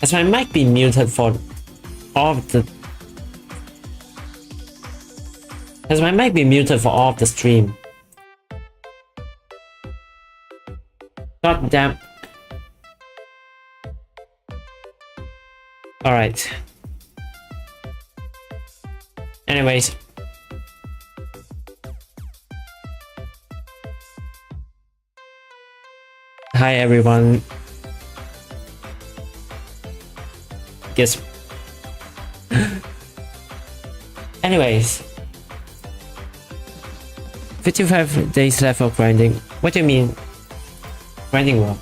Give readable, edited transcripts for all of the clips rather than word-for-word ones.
As my mic be muted for all of the Has my mic been muted for all of the stream? God damn. Alright. Anyways. Hi everyone. Guess. Anyways. 55 days left of grinding. What do you mean? Grinding what?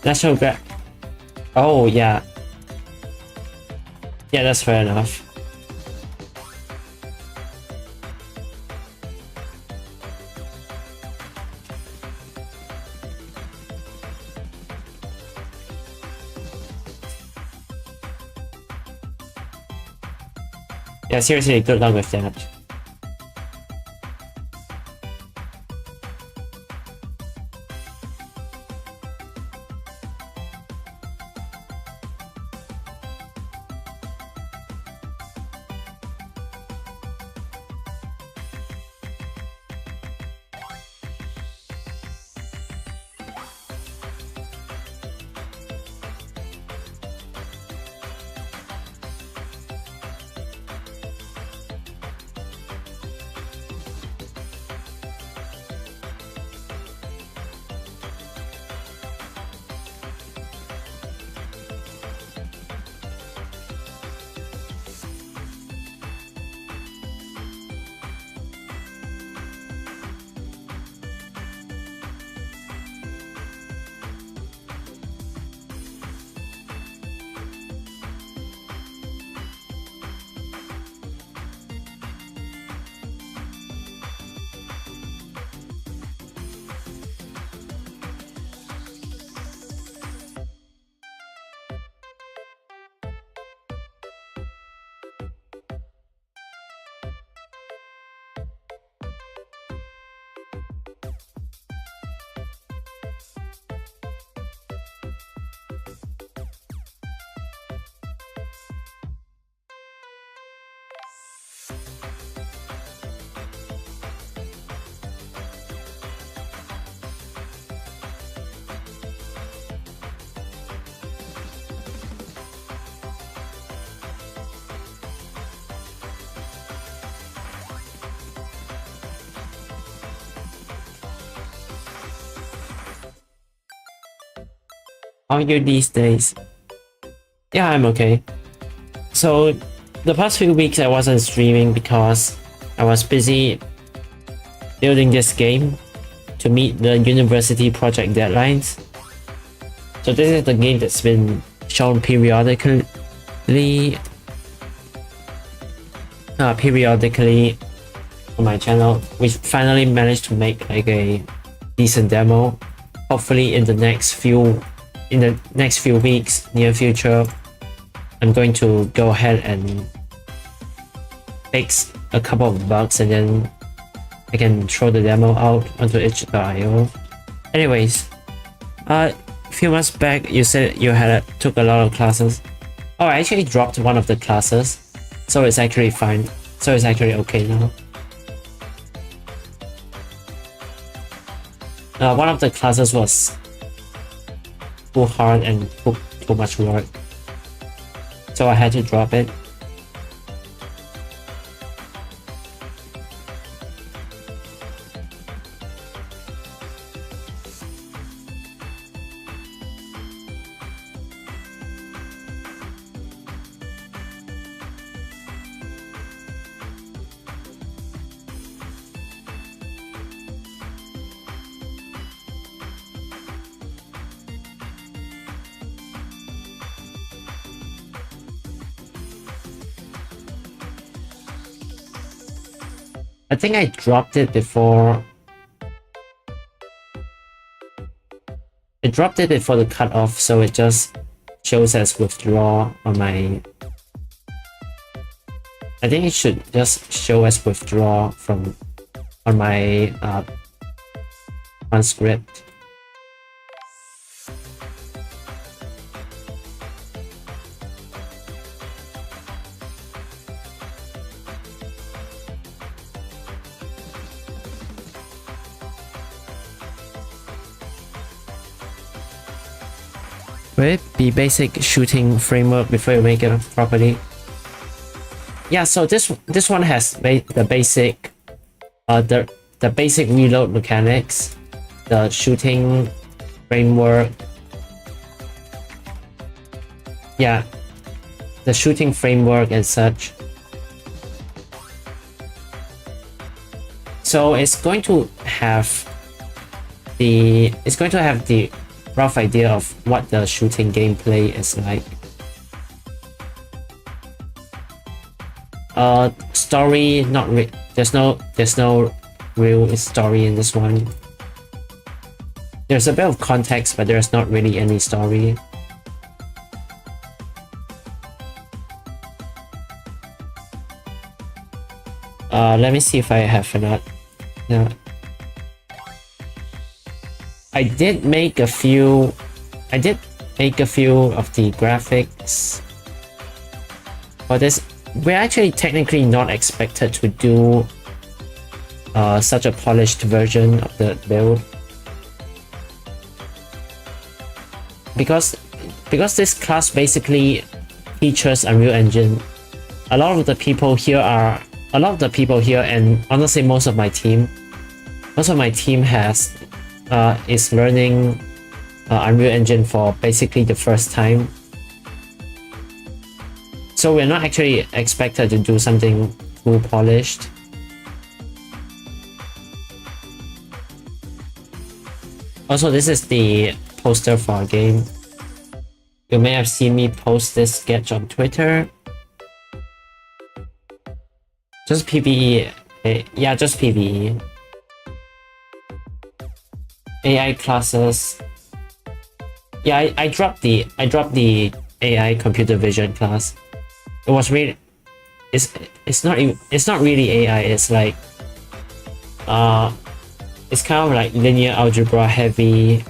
National Gra- Oh yeah. Yeah, that's fair enough. Yeah, seriously, good luck with that. How are you these days? Yeah, I'm okay. So, the past few weeks I wasn't streaming because I was busy building this game to meet the university project deadlines. So this is the game that's been shown periodically on my channel. We finally managed to make like a decent demo. Hopefully in the next few weeks, near future, I'm going to go ahead and fix a couple of bugs and then I can throw the demo out onto itch.io. Anyways, a few months back you said you took a lot of classes. Oh, I actually dropped one of the classes, so it's actually fine. So it's actually okay now. One of the classes was too hard and took too much work, so I had to drop it. I think I dropped it before. I dropped it before the cutoff, so it just shows as withdraw on my. I think it should just show as withdraw from on my on script. Will it be basic shooting framework before you make it properly? Yeah, so this one has the basic the basic reload mechanics, the shooting framework. Yeah, the shooting framework and such. So it's going to have the rough idea of what the shooting gameplay is like. Story, there's no real story in this one. There's a bit of context, but there's not really any story. Let me see if I have enough. Yeah. I did make a few of the graphics for this. We're actually technically not expected to do such a polished version of the build because this class basically features Unreal Engine. A lot of the people here, and honestly most of my team has is learning Unreal Engine for basically the first time. So we're not actually expected to do something too polished. Also, this is the poster for our game. You may have seen me post this sketch on Twitter. Just PvE. Yeah, just PvE. AI classes. Yeah, I dropped the AI computer vision class. It was really it's not really AI. It's like it's kind of like linear algebra heavy,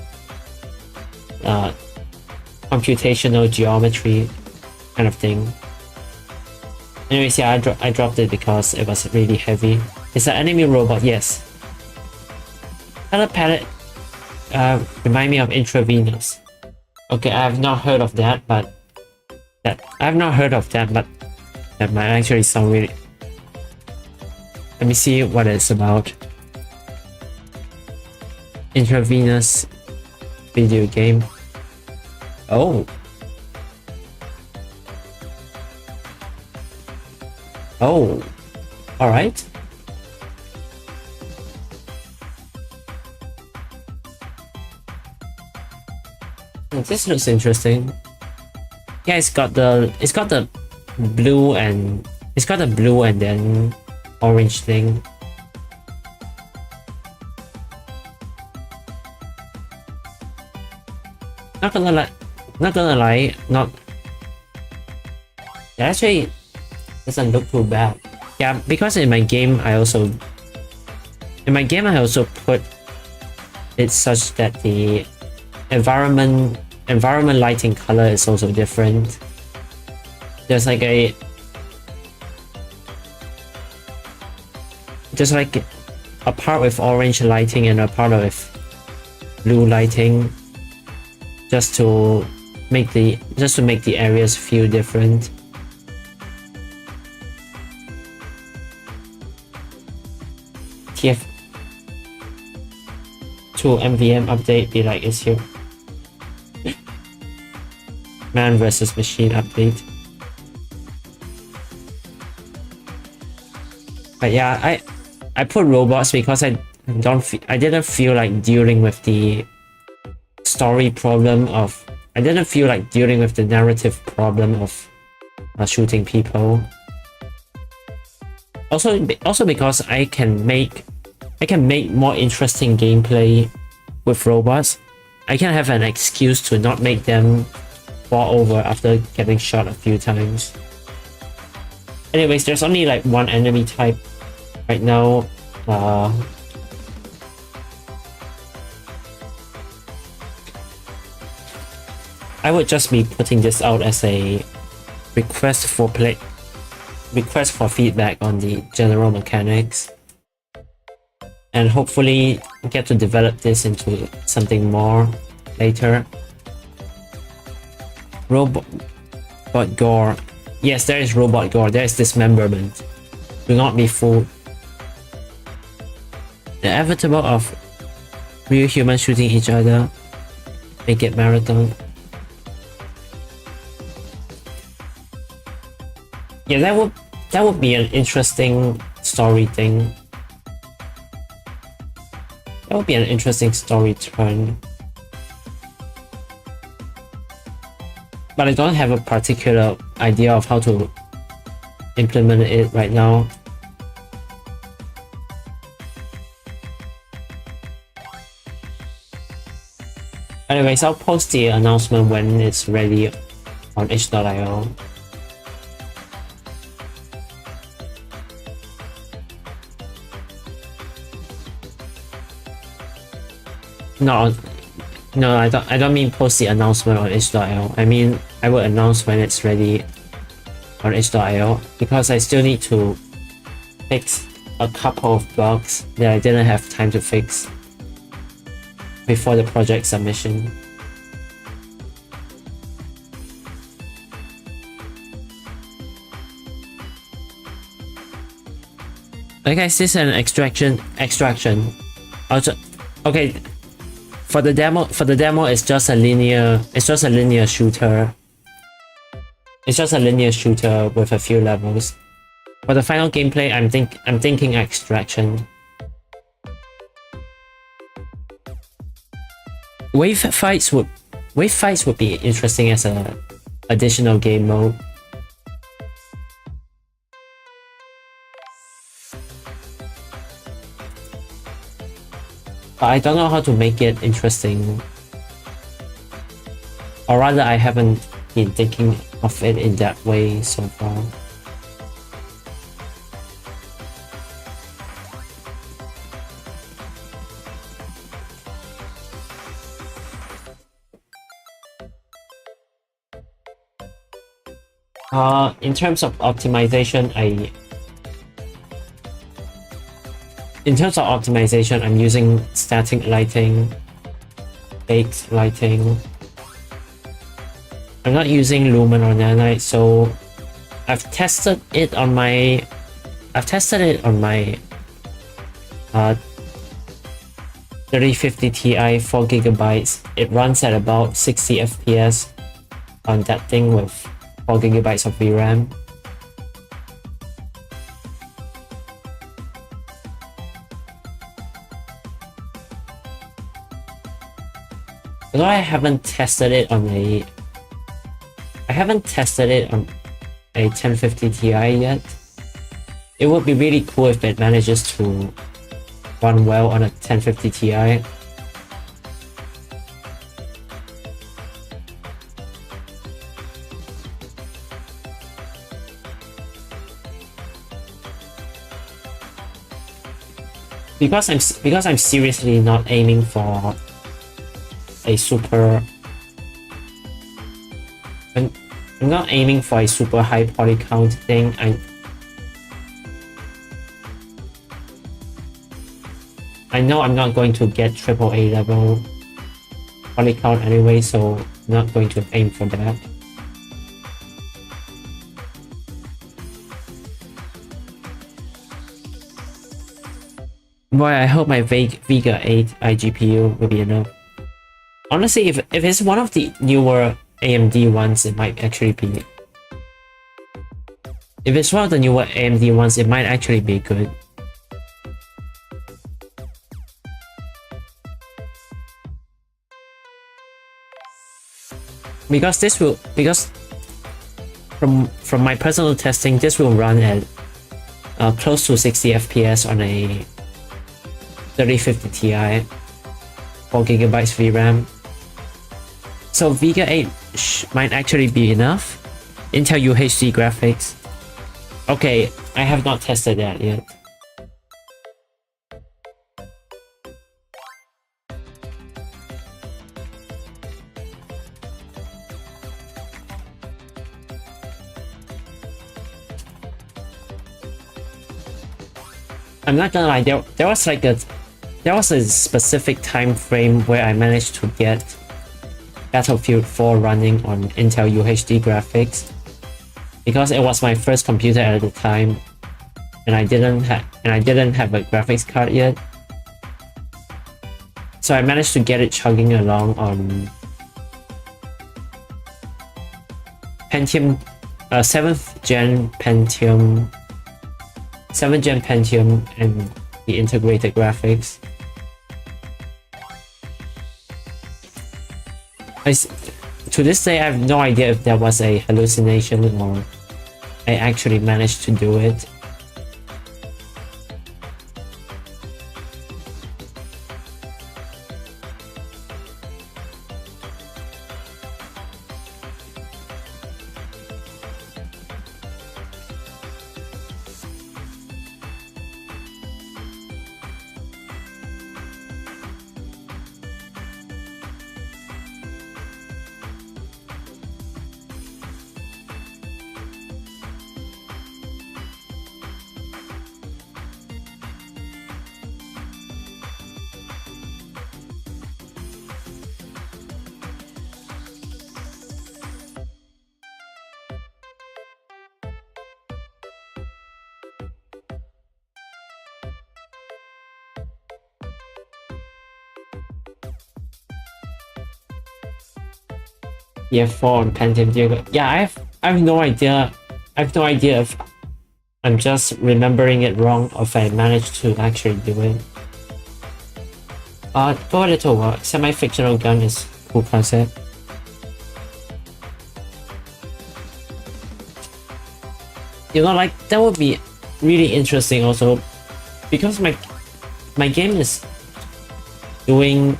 computational geometry kind of thing. Anyways, yeah, I dropped it because it was really heavy. It's an enemy robot, yes. Color palette remind me of Intravenous. Okay, I have not heard of that, but that might actually sound really. Let me see what it's about. Intravenous video game. Oh. Oh. Alright. This looks interesting. Yeah, it's got the blue and then orange thing. Not gonna lie, it actually doesn't look too bad. Yeah, because in my game I also put it such that the environment lighting color is also different. There's like a part with orange lighting and a part with blue lighting, just to make the areas feel different. TF2 MVM update be like it's here. Man versus machine update. But yeah, I put robots because I didn't feel like dealing with the story problem of. I didn't feel like dealing with the narrative problem of shooting people. Also because I can make more interesting gameplay with robots. I can have an excuse to not make them fall over after getting shot a few times. Anyways, there's only like one enemy type right now. I would just be putting this out as a request for feedback on the general mechanics, and hopefully get to develop this into something more later. Robot gore. Yes, there is robot gore. There is dismemberment. Do not be fooled. The inevitable of real humans shooting each other. Make it marathon. Yeah, that would be an interesting story thing. That would be an interesting story turn. But I don't have a particular idea of how to implement it right now. Anyways, I'll post the announcement when it's ready on itch.io. No, I don't mean post the announcement on itch.io. I mean I will announce when it's ready on itch.io, because I still need to fix a couple of bugs that I didn't have time to fix before the project submission. Okay, guys, this is an extraction. Okay. For the demo, it's just a linear shooter. It's just a linear shooter with a few levels. For the final gameplay, I'm thinking extraction. Wave fights would be interesting as a additional game mode. But I don't know how to make it interesting. Or rather, I haven't been thinking of it in that way so far. In terms of optimization, I'm using static lighting, baked lighting. I'm not using lumen or nanite, so I've tested it on my 3050 Ti 4GB. It runs at about 60 FPS on that thing with 4GB of VRAM. Although I haven't tested it on a 1050 Ti yet. It would be really cool if it manages to run well on a 1050 Ti. Because I'm seriously not aiming for a super. I'm not aiming for a super high poly count thing. I know I'm not going to get AAA level poly count anyway, so I'm not going to aim for that. Boy, I hope my Vega 8 iGPU will be enough. Honestly, if it's one of the newer AMD ones, it might actually be. If it's one of the newer AMD ones, it might actually be good. Because from my personal testing, this will run at close to 60 FPS on a 3050 Ti, 4GB VRAM. So Vega 8 might actually be enough. Intel UHD graphics. Okay, I have not tested that yet. I'm not gonna lie, there was a specific time frame where I managed to get Battlefield 4 running on Intel UHD graphics because it was my first computer at the time, and I didn't have a graphics card yet. So I managed to get it chugging along on Pentium, 7th gen Pentium, 7th gen Pentium, and the integrated graphics. To this day, I have no idea if that was a hallucination or I actually managed to do it. Yeah, 4 on Pentium. Yeah, I have no idea. I have no idea if I'm just remembering it wrong or if I managed to actually do it. Go a little what? Semi-fictional gun is a cool concept. You know, like that would be really interesting also, because my game is doing.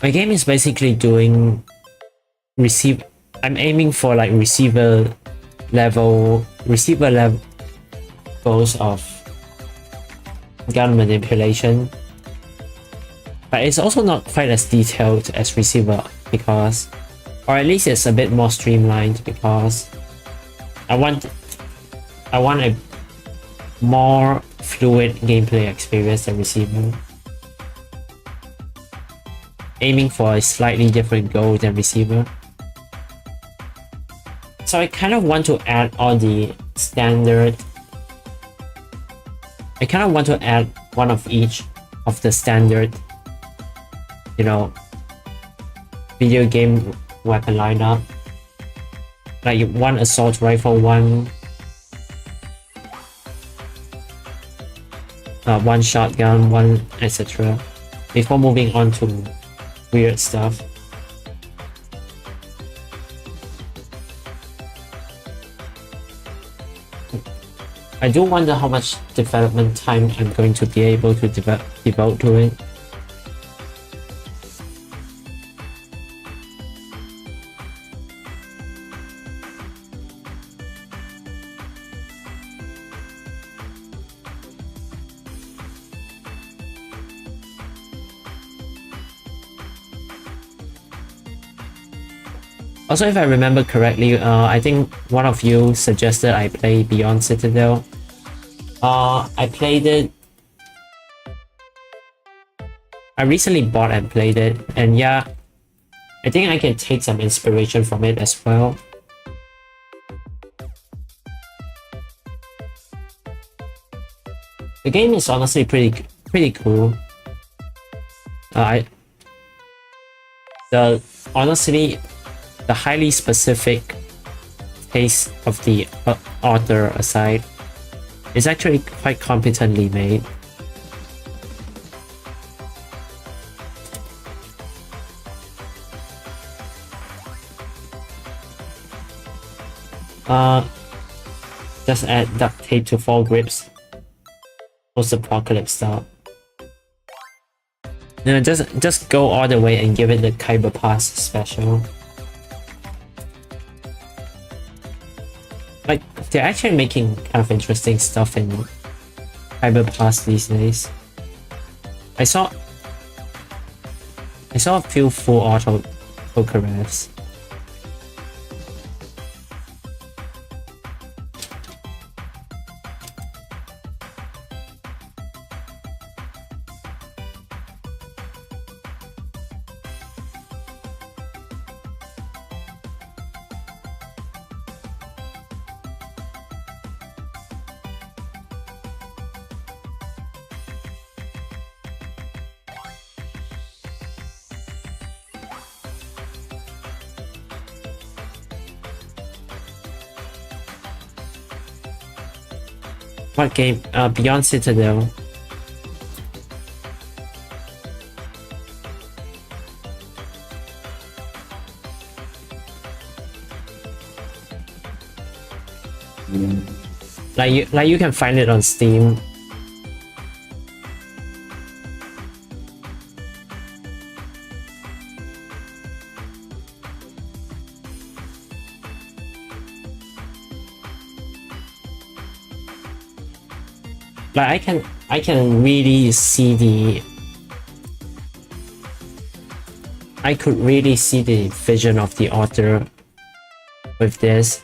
My game is basically doing receive. I'm aiming for like receiver levels of gun manipulation, but it's also not quite as detailed as receiver because, or at least it's a bit more streamlined because I want a more fluid gameplay experience than receiver. Aiming for a slightly different goal than receiver. So I kind of want to add all the standard. I kind of want to add one of each of the standard, you know, video game weapon lineup. Like one assault rifle, one shotgun, one etc. Before moving on to weird stuff. I do wonder how much development time I'm going to be able to devote to it. Also, if I remember correctly, I think one of you suggested I play Beyond Citadel. I played it. I recently bought and played it, and yeah, I think I can take some inspiration from it as well. The game is honestly pretty cool. Honestly, the highly specific taste of the author aside, it's actually quite competently made. Just add duct tape to 4 grips. Post-apocalypse style. You know, just go all the way and give it the Kyber Pass special. Like, they're actually making kind of interesting stuff in Kyber Pass these days. I saw a few full auto Pokerefs. What game? Beyond Citadel. Like you can find it on Steam. Like I can really see the I could really see the vision of the author with this.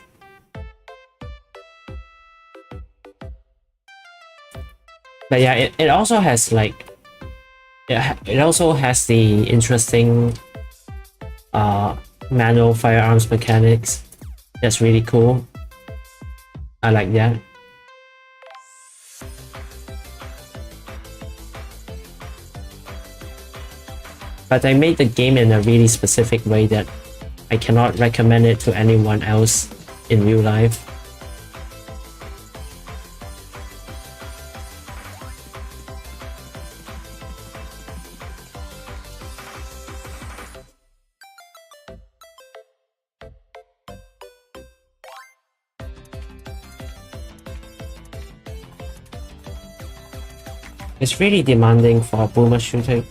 But yeah, it also has like it also has the interesting manual firearms mechanics. That's really cool. I like that. But I made the game in a really specific way that I cannot recommend it to anyone else in real life. It's really demanding for a boomer shooter.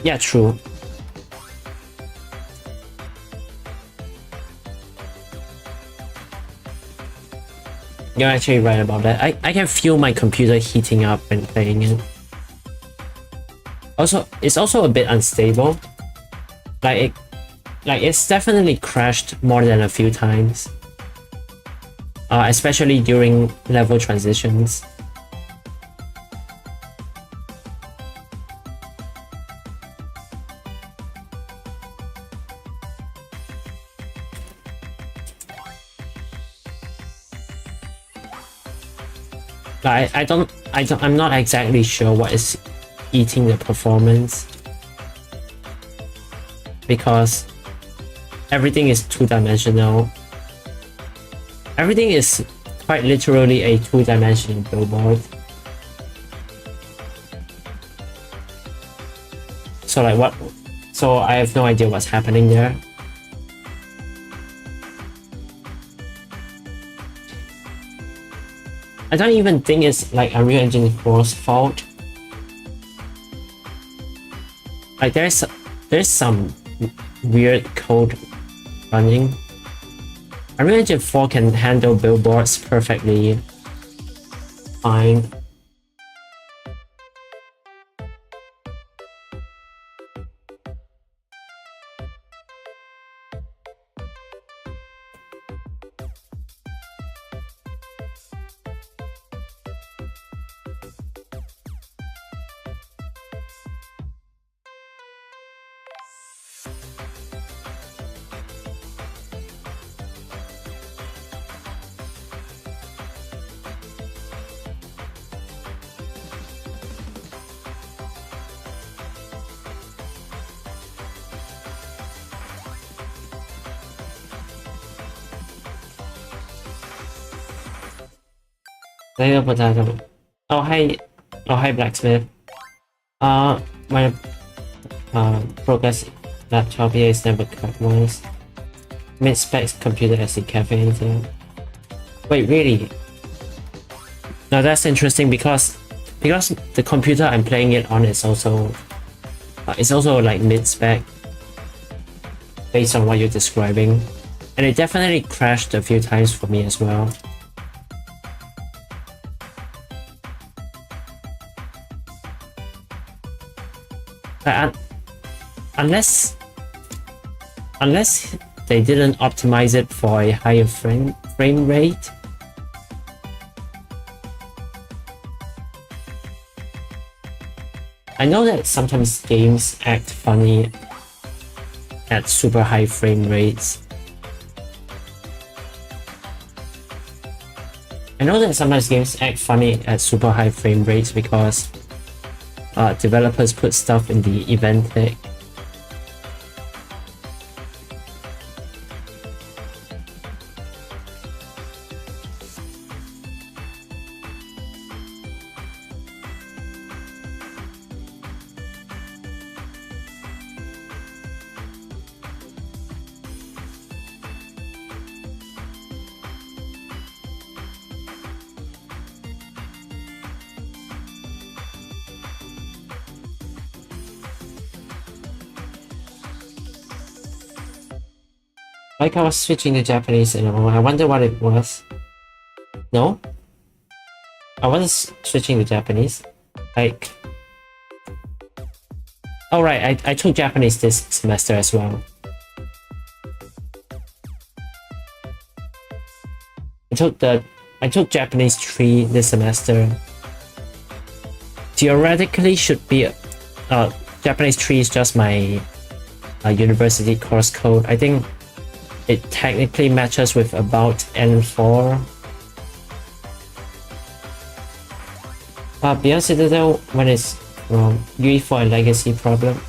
Yeah, true. You're actually right about that. I can feel my computer heating up when playing it. Also, it's also a bit unstable. It's definitely crashed more than a few times. Especially during level transitions. I'm not exactly sure what is eating the performance, because everything is two-dimensional. Everything is quite literally a two-dimensional billboard. So like what? So I have no idea what's happening there. I don't even think it's like Unreal Engine 4's fault. Like there's some weird code running. Unreal Engine 4 can handle billboards perfectly fine. Potato, potato. Oh hey, blacksmith. My progress laptop here is never customized. Mid specs computer SD cafe into. Wait, really? Now that's interesting because because the computer I'm playing it on is also it's also like mid-spec based on what you're describing, and it definitely crashed a few times for me as well. But unless they didn't optimize it for a higher frame rate. I know that sometimes games act funny at super high frame rates. I know that sometimes games act funny at super high frame rates because developers put stuff in the event tag. Like I was switching to Japanese and all. I wonder what it was. No? I wasn't switching to Japanese. Like... Oh right, I took Japanese this semester as well. I took Japanese 3 this semester. Theoretically should be... Japanese 3 is just my university course code. I think it technically matches with about N4. But beyond Citadel, when it's UE4 and Legacy problem.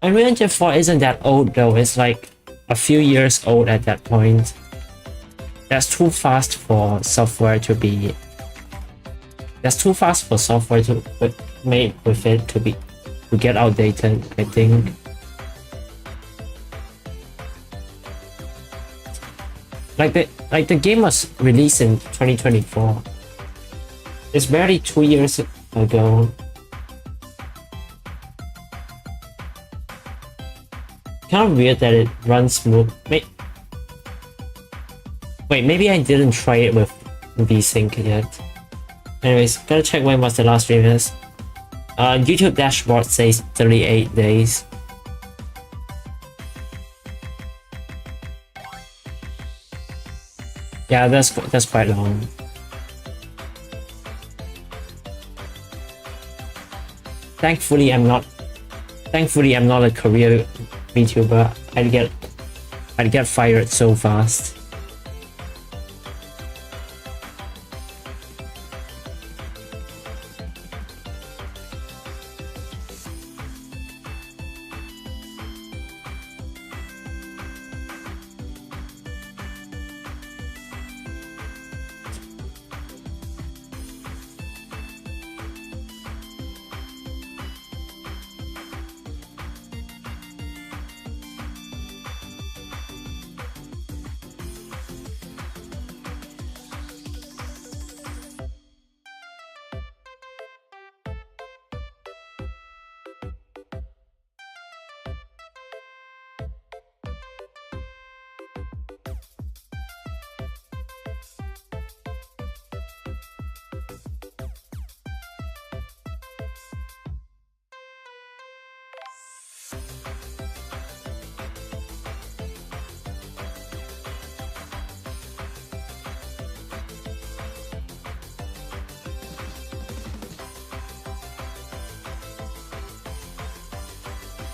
Unreal Engine 4 isn't that old though, it's like a few years old at that point. That's too fast for software to be... That's too fast for software to made with it to get outdated, I think. Like the game was released in 2024. It's barely 2 years ago. Kind of weird that it runs smooth. Wait, maybe I didn't try it with VSync yet. Anyways, gotta check when was the last stream is. YouTube dashboard says 38 days. Yeah, that's quite long. Thankfully, I'm not a career VTuber. I'd get fired so fast.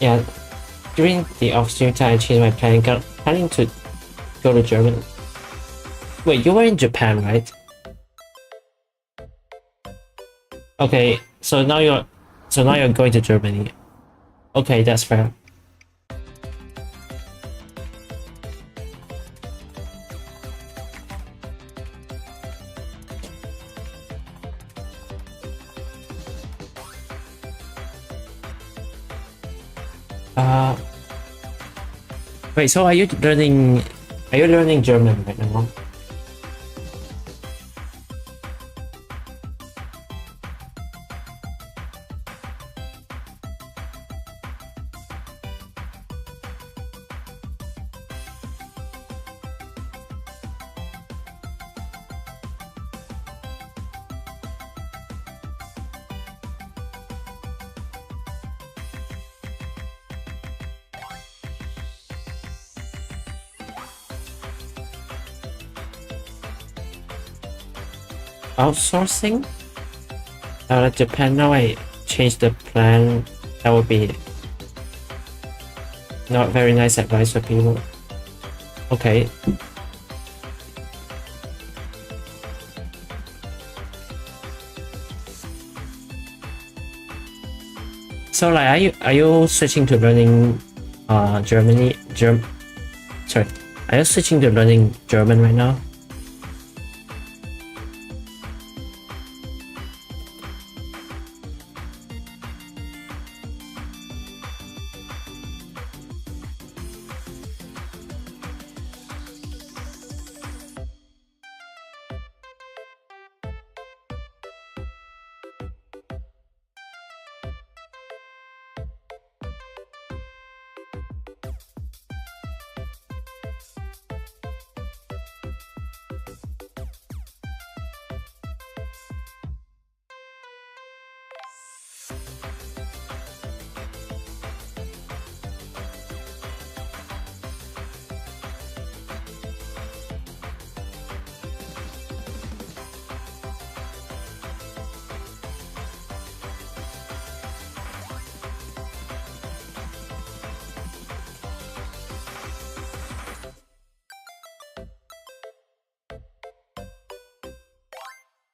Yeah, during the off-stream time I changed my plan, planning to go to Germany. Wait, you were in Japan, right? Okay, so now you're going to Germany. Okay, that's fair. Wait, so are you learning German right now? outsourcing out of Japan. Now I changed the plan. That would be not very nice advice for people. Okay. So like, are you switching to learning sorry, are you switching to learning German right now?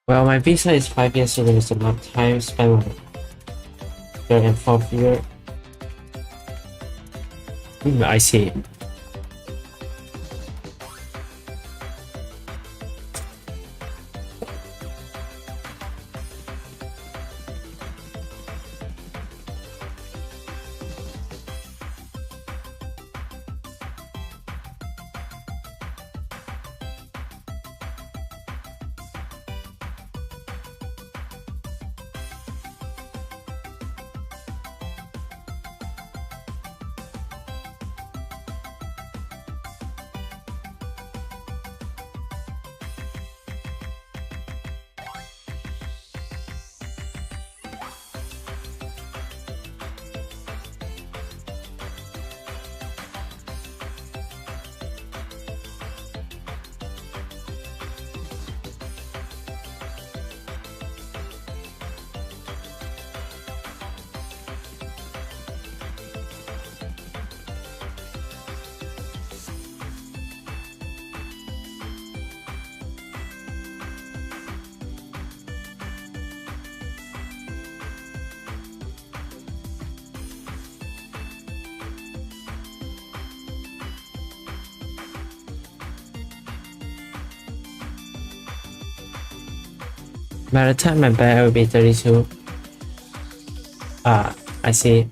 Well, my visa is 5 years, so there is a lot of time spent on third and fourth year. I see. By the time I'm back, I will be 32. Ah, I see.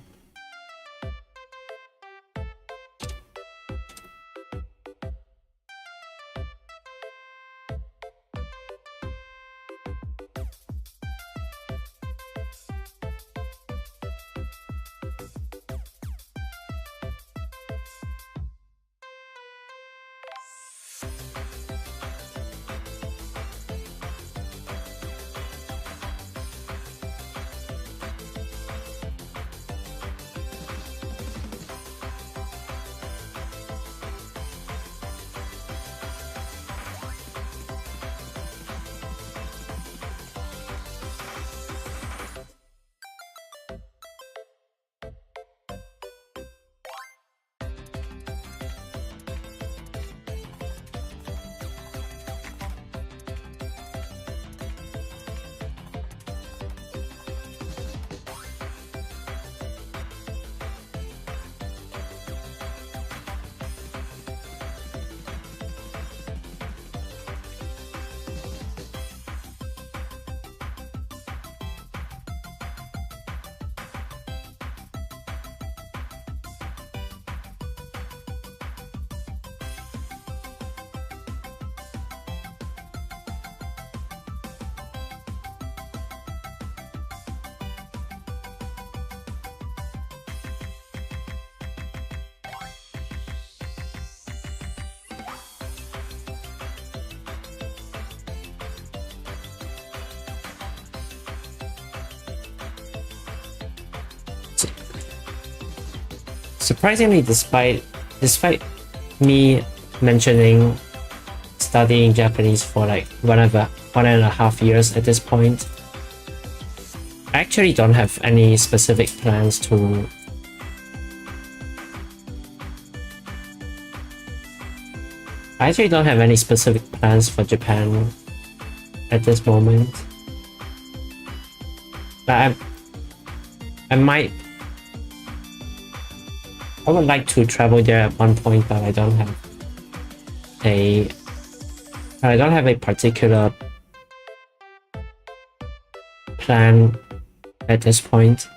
Surprisingly, despite me mentioning studying Japanese for like one of the 1.5 years at this point. I actually don't have any specific plans to for Japan at this moment. But I would like to travel there at one point, but I don't have a particular plan at this point.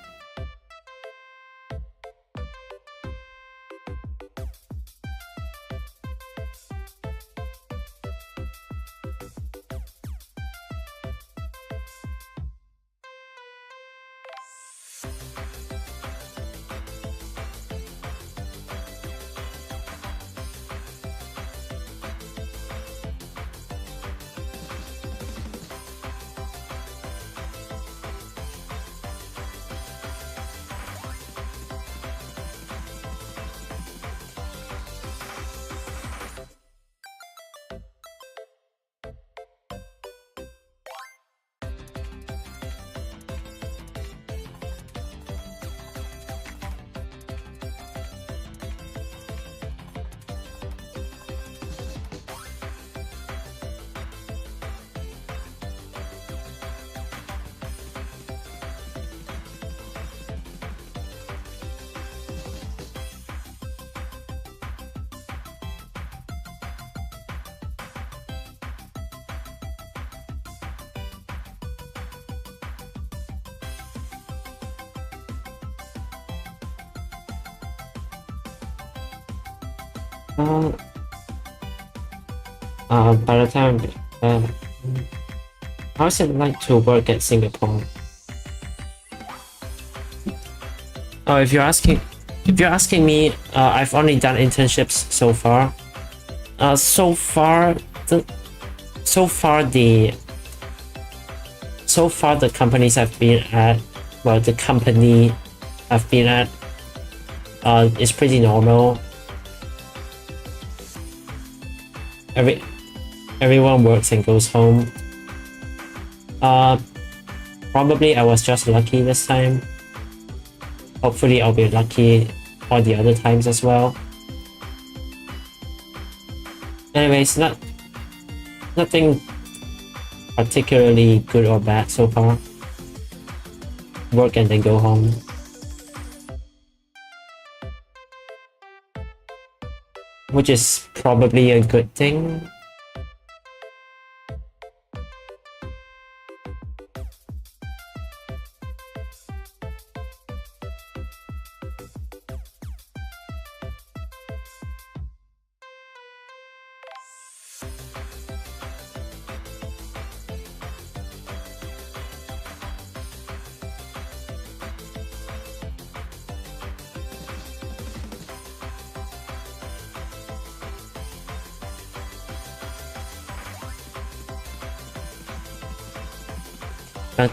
By the time, how's it like to work at Singapore? Oh, if you're asking me, I've only done internships so far. So far the companies I've been at, well, the company I've been at, is pretty normal. Everyone works and goes home. Probably I was just lucky this time. Hopefully I'll be lucky all the other times as well. Anyways, nothing particularly good or bad so far. Work and then go home. Which is probably a good thing.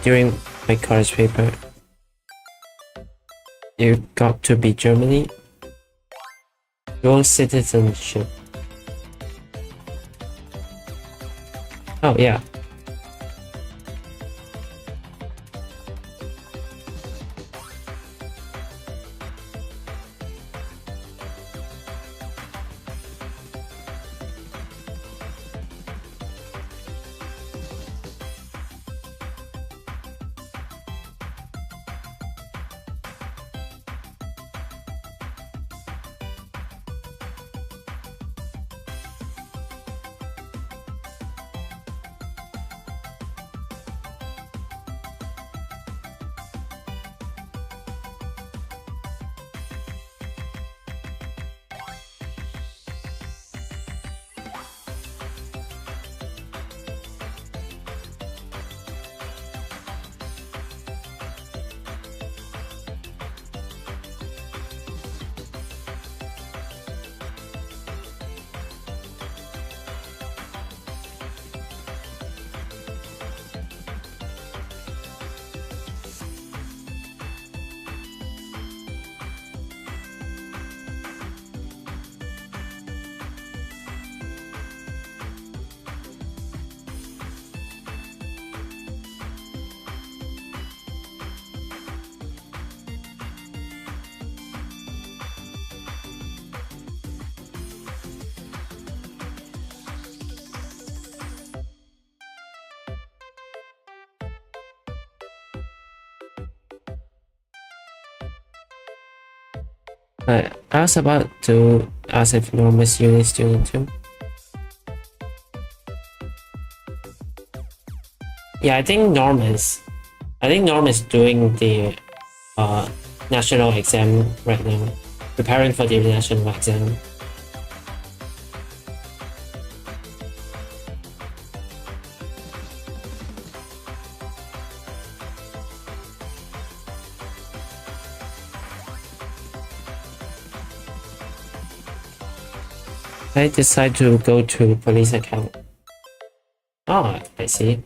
During my college paper, you got to be Germany. Dual citizenship. Oh yeah. I was about to ask if Norm is uni student too. Yeah, I think Norm is. I think Norm is doing the national exam right now, preparing for the national exam. I decide to go to police account. Oh, I see.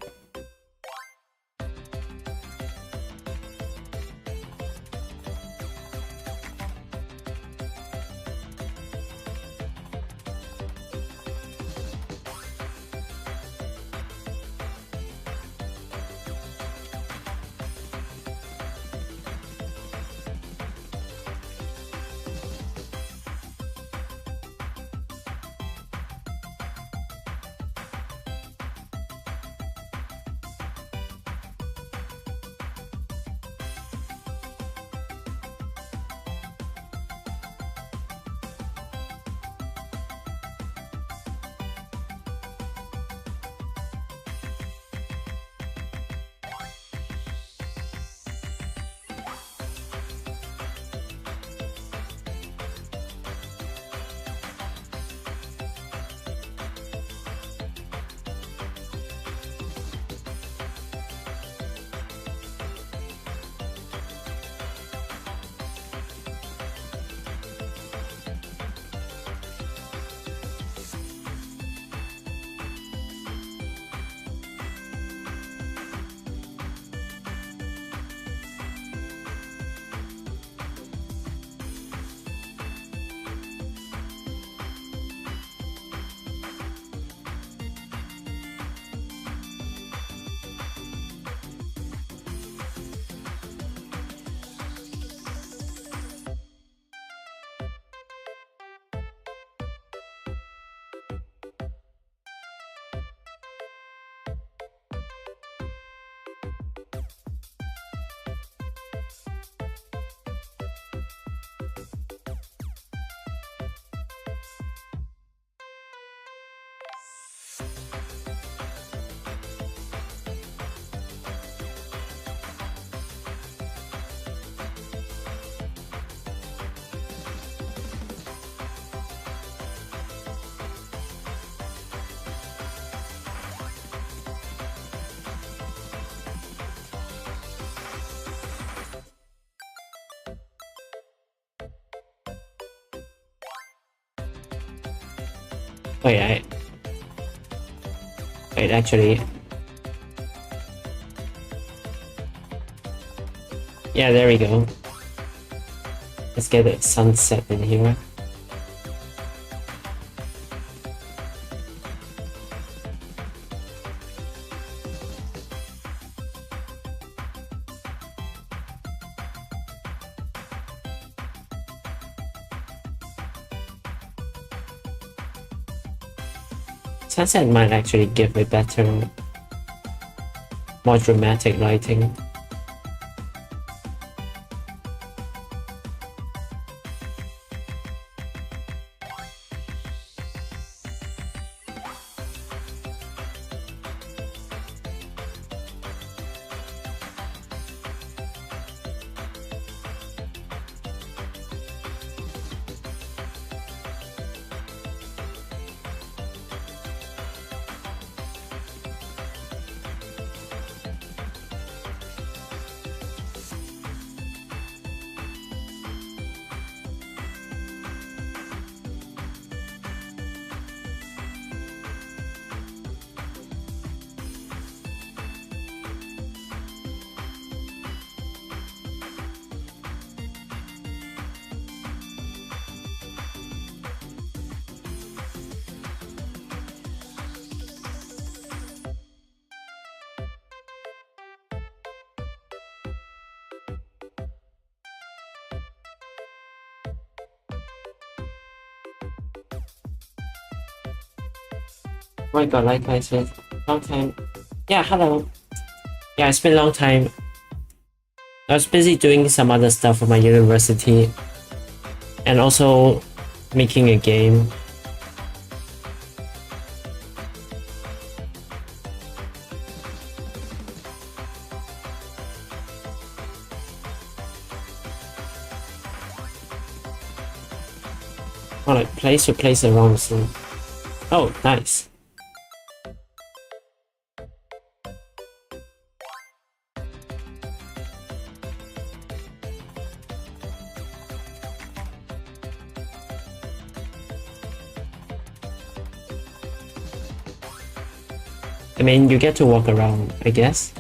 Wait, wait, actually, yeah, there we go. Let's get a sunset in here. Sunset might actually give a better, more dramatic lighting. Oh my god, like I said, long time. Yeah, hello. Yeah, it's been a long time. I was busy doing some other stuff for my university, and also making a game. Oh, like place around soon. Oh, nice. I mean, you get to walk around, I guess.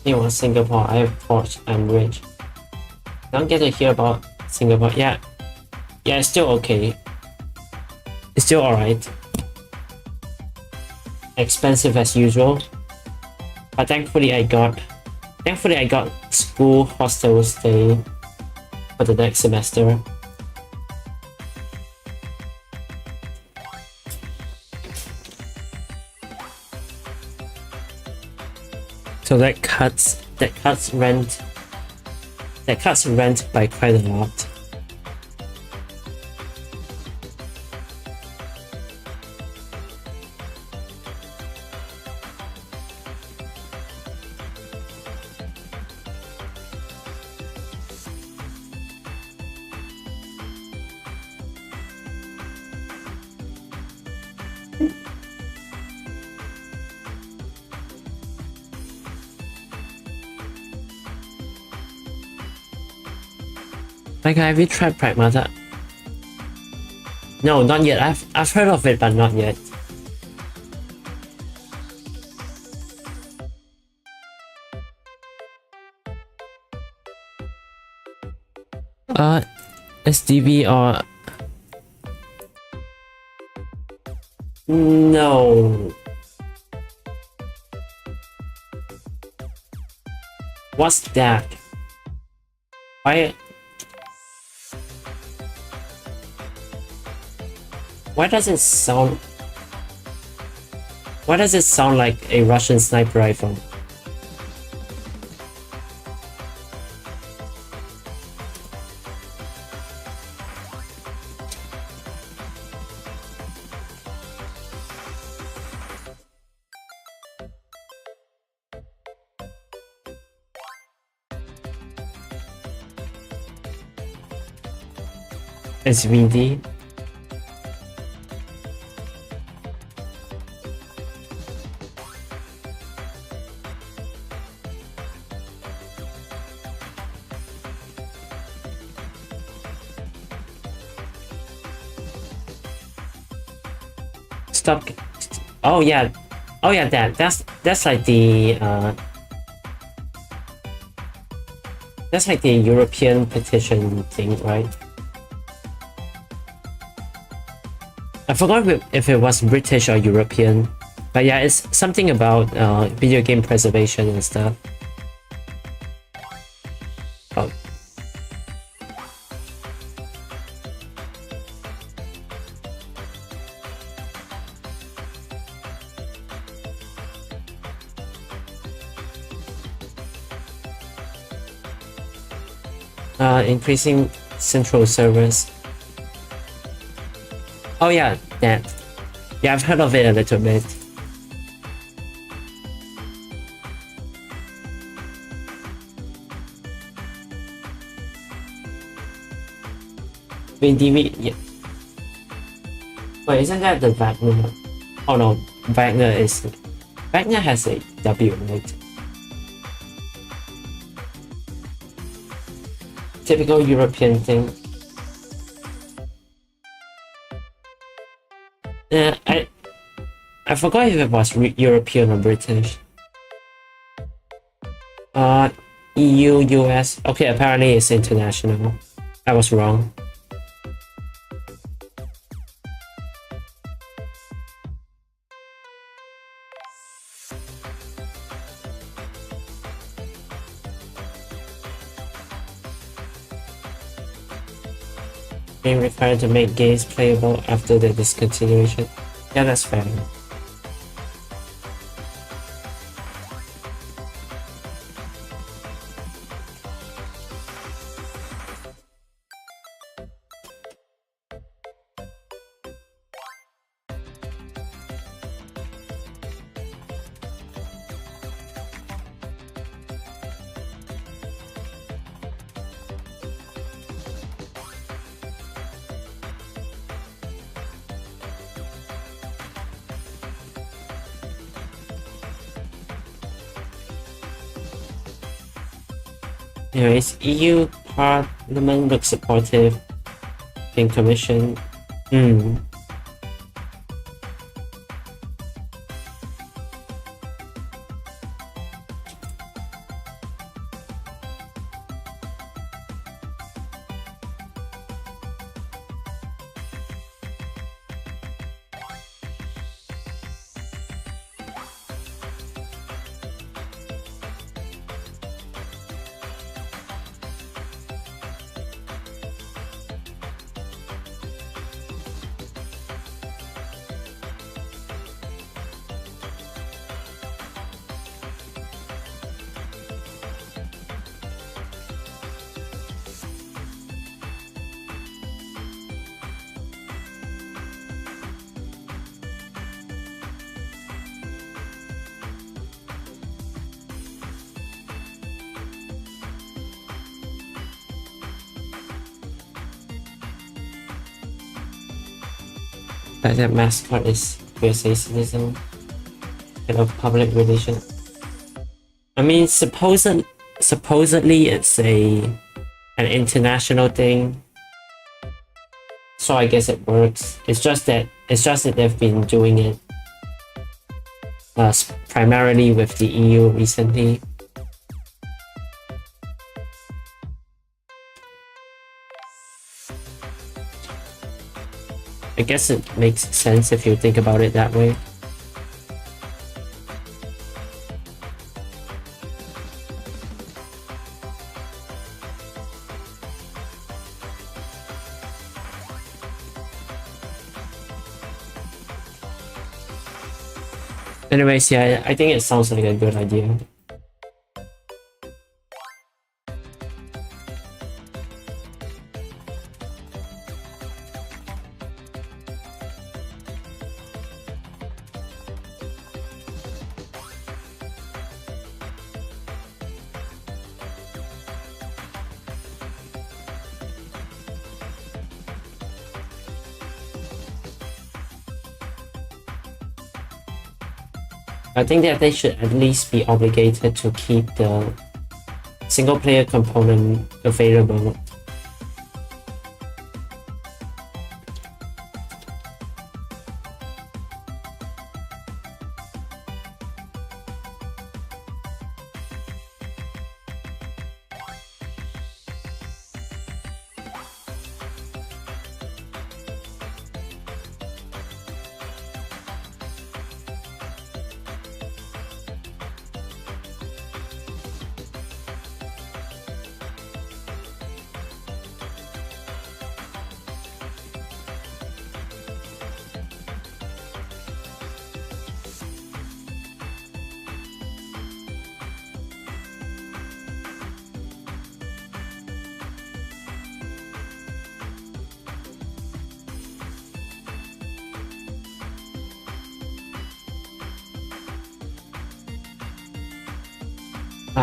It was Singapore. I have Porsche. I'm rich. Don't get to hear about Singapore. Yeah, it's still okay. It's still alright. Expensive as usual, but thankfully I got school hostel stay for the next semester. So that cuts rent by quite a lot. Like, have you tried Pragmata? No, not yet. I've heard of it, but not yet. SDV or no? What's that? Why does it sound like a Russian sniper rifle? SVD. Stop. Oh yeah. Oh yeah, that's like the that's like the European petition thing, right? I forgot if it was British or European, but yeah, it's something about video game preservation and stuff. Oh. Increasing central servers. Oh yeah, that. Yeah, I've heard of it a little bit. VDV, yeah. Wait, isn't that the Wagner? Oh no, Wagner has a W, right? Typical European thing. I forgot if it was European or British. EU, US. Okay, apparently it's international. I was wrong. Being required to make games playable after the discontinuation. Yeah, that's fair. Anyways, EU Parliament looks supportive. Game Commission. That mascot is USA citizen. Head of public relations. I mean, supposedly it's an international thing, so I guess it works. It's just that they've been doing it primarily with the EU recently. I guess it makes sense if you think about it that way. Anyways, yeah, I think it sounds like a good idea. I think that they should at least be obligated to keep the single player component available.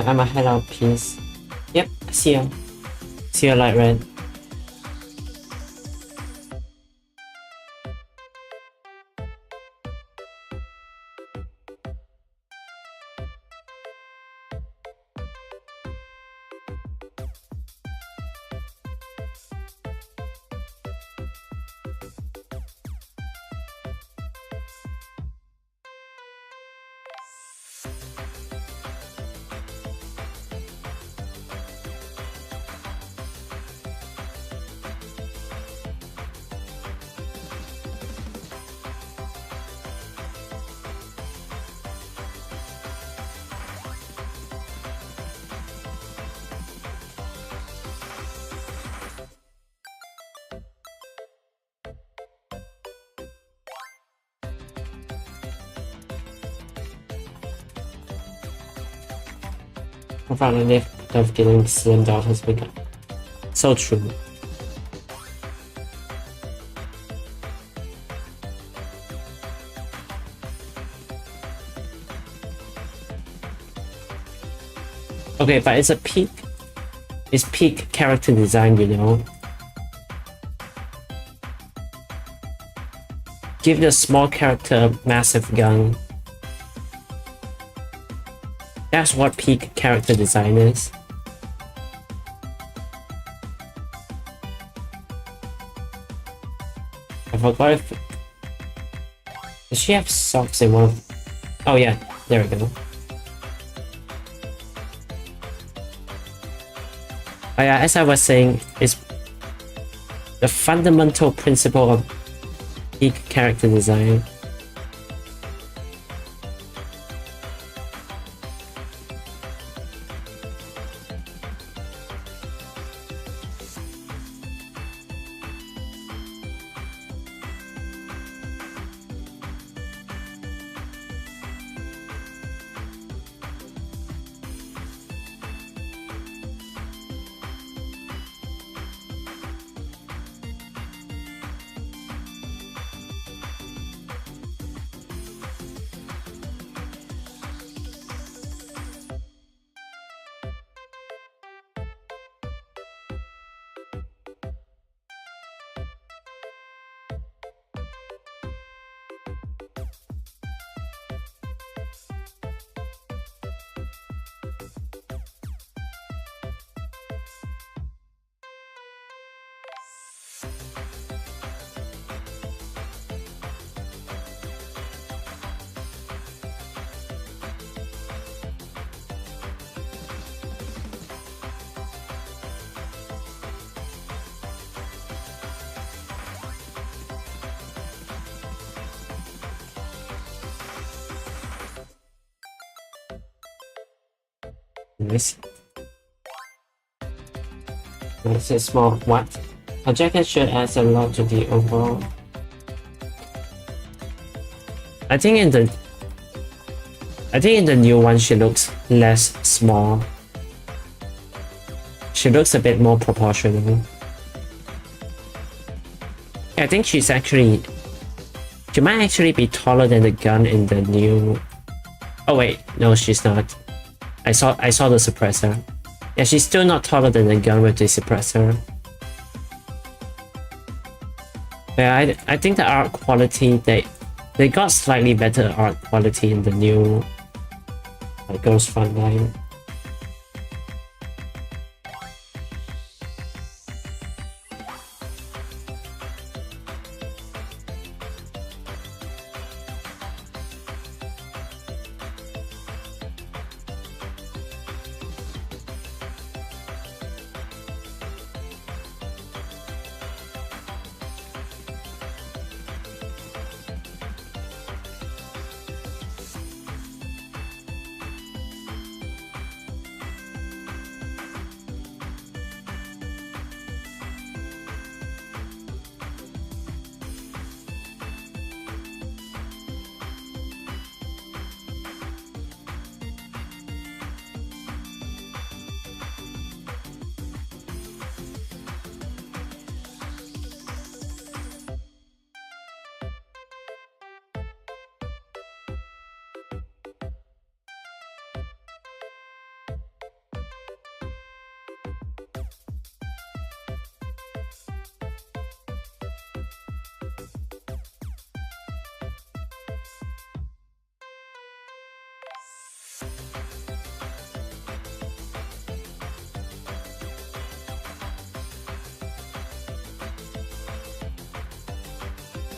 I'm a head out piece. Yep, see ya. See ya, light red. I'm finally of getting slimmed out has begun. So true. Okay, but it's peak character design, you know. Give the small character a massive gun. That's what peak character design is. I forgot if... Does she have socks in one of... Oh yeah, there we go. Oh yeah, as I was saying, it's the fundamental principle of peak character design. Nice. It's a small what? A jacket shirt adds a lot to the overall. I think in the new one she looks less small. She looks a bit more proportional. I think she might actually be taller than the gun in the new... Oh wait, no, she's not. I saw the suppressor. Yeah, she's still not taller than the gun with the suppressor. Yeah, I think the art quality They got slightly better art quality in the new Ghost Frontline.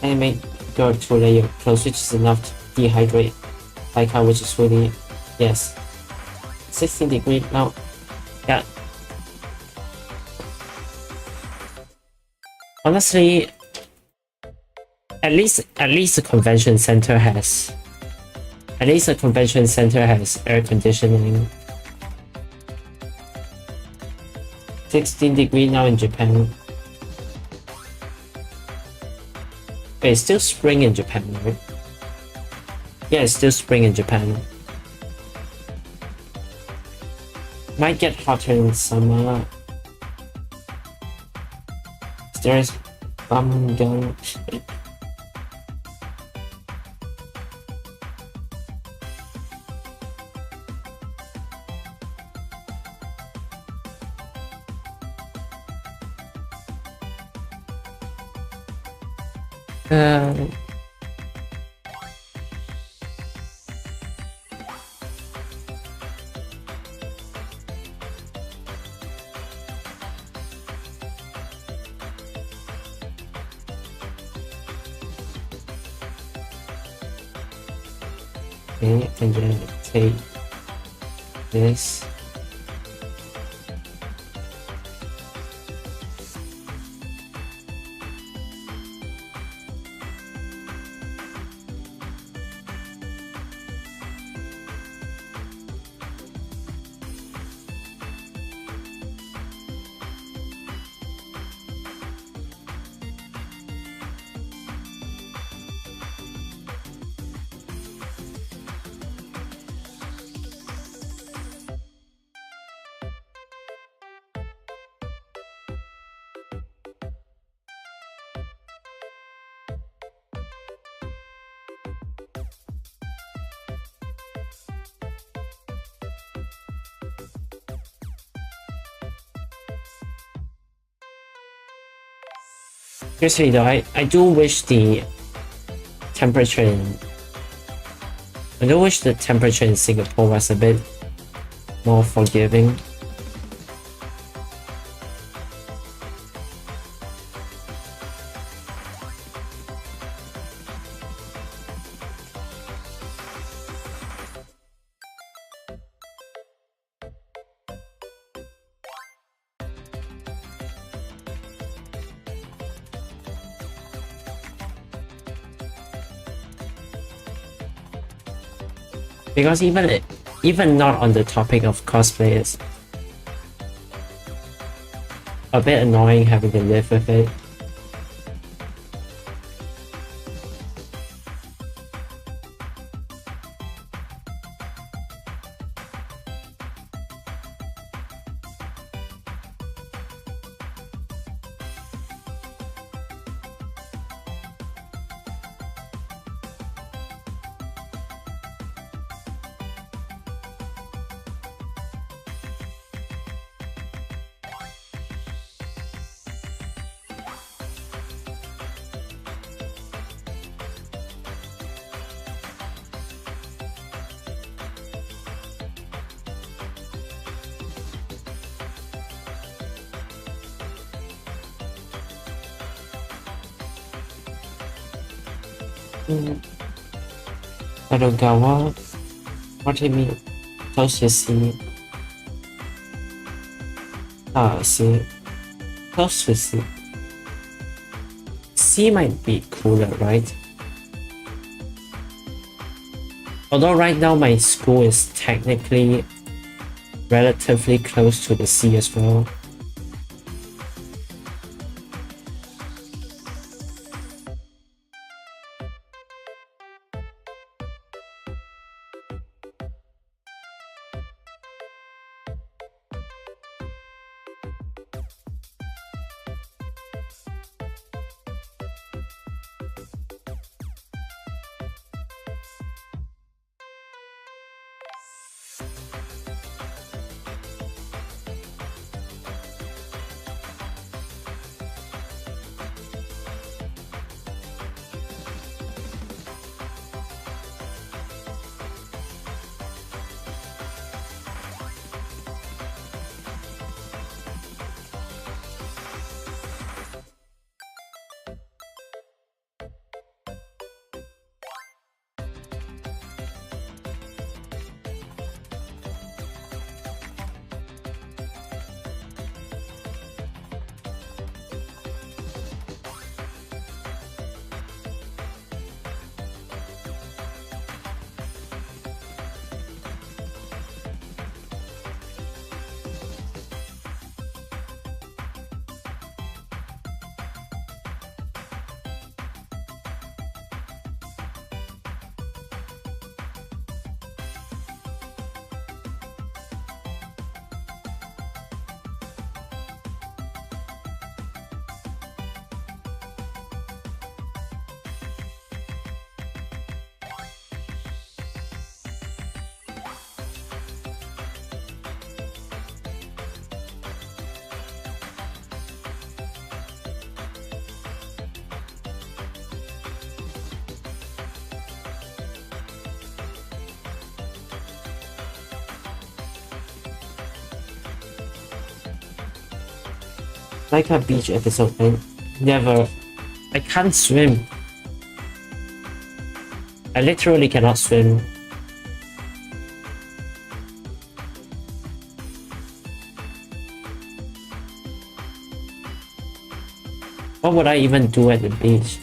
And make your 2-layer close, which is enough to dehydrate Pica, which is really, yes, 16 degrees now. Yeah. Honestly, at least the convention center has air conditioning. 16 degrees now in Japan. Wait, it's still spring in Japan, right? Yeah, it's still spring in Japan. Might get hotter in summer. There's bum gun. Okay, and then take this. Seriously though, I do wish the temperature in Singapore was a bit more forgiving. Because even not on the topic of cosplay, it's a bit annoying having to live with it. Kadogawa, what do you mean? Close to C. Ah, C. Close to C. C might be cooler, right? Although right now my school is technically relatively close to the sea as well. Like a beach episode, I can't swim. I literally cannot swim. What would I even do at the beach?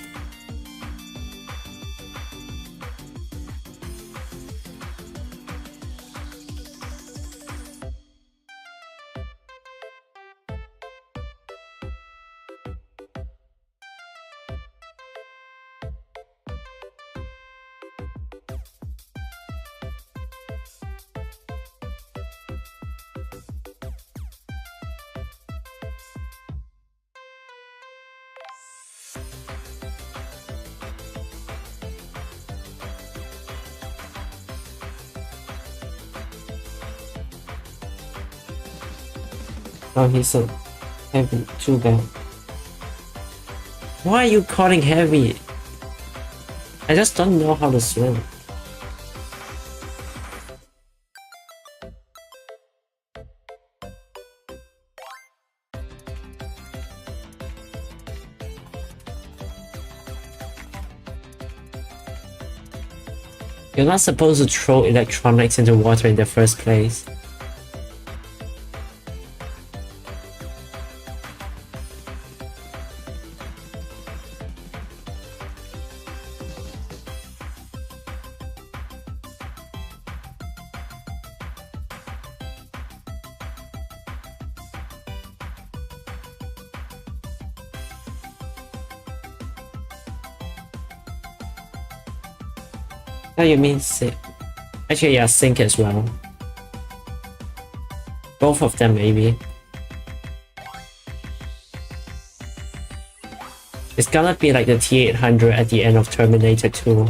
Oh, he said heavy, too bad. Why are you calling heavy? I just don't know how to swim. You're not supposed to throw electronics into water in the first place. Oh, you mean sink? Actually, yeah, sink as well. Both of them, maybe. It's gonna be like the T-800 at the end of Terminator 2.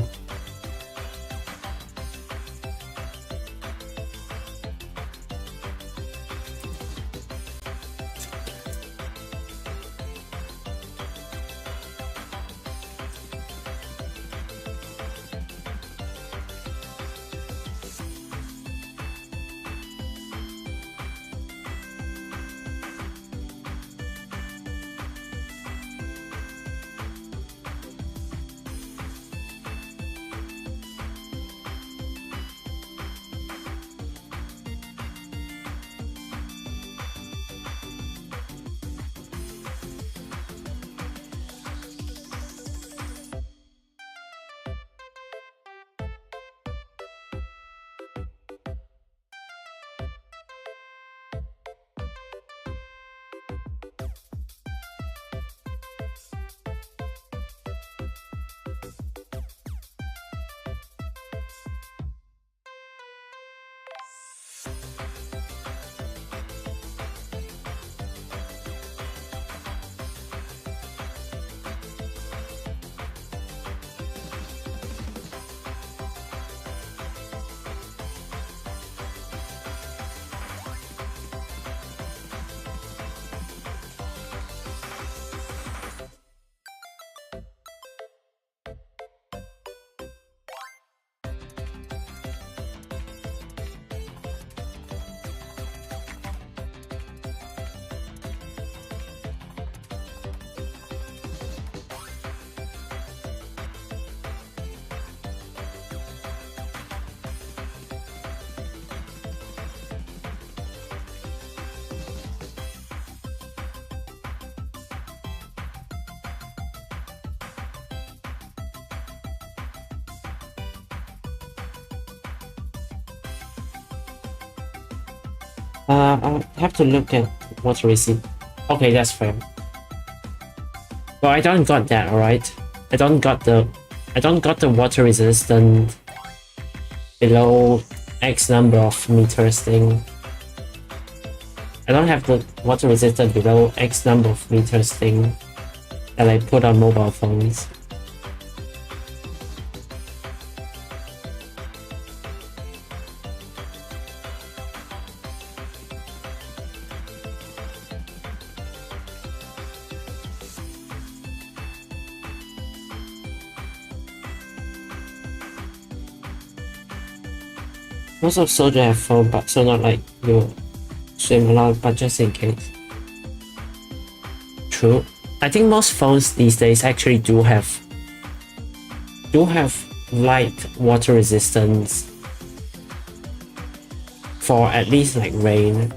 I'll have to look at water receipt. Okay, that's fair. Well, I don't got that, alright? I don't got the water resistant below X number of meters thing. I don't have the water resistant below X number of meters thing that I put on mobile phones. Most of soldiers have phone, but so not like you swim a lot, but just in case. True. I think most phones these days actually do have light water resistance for at least like rain.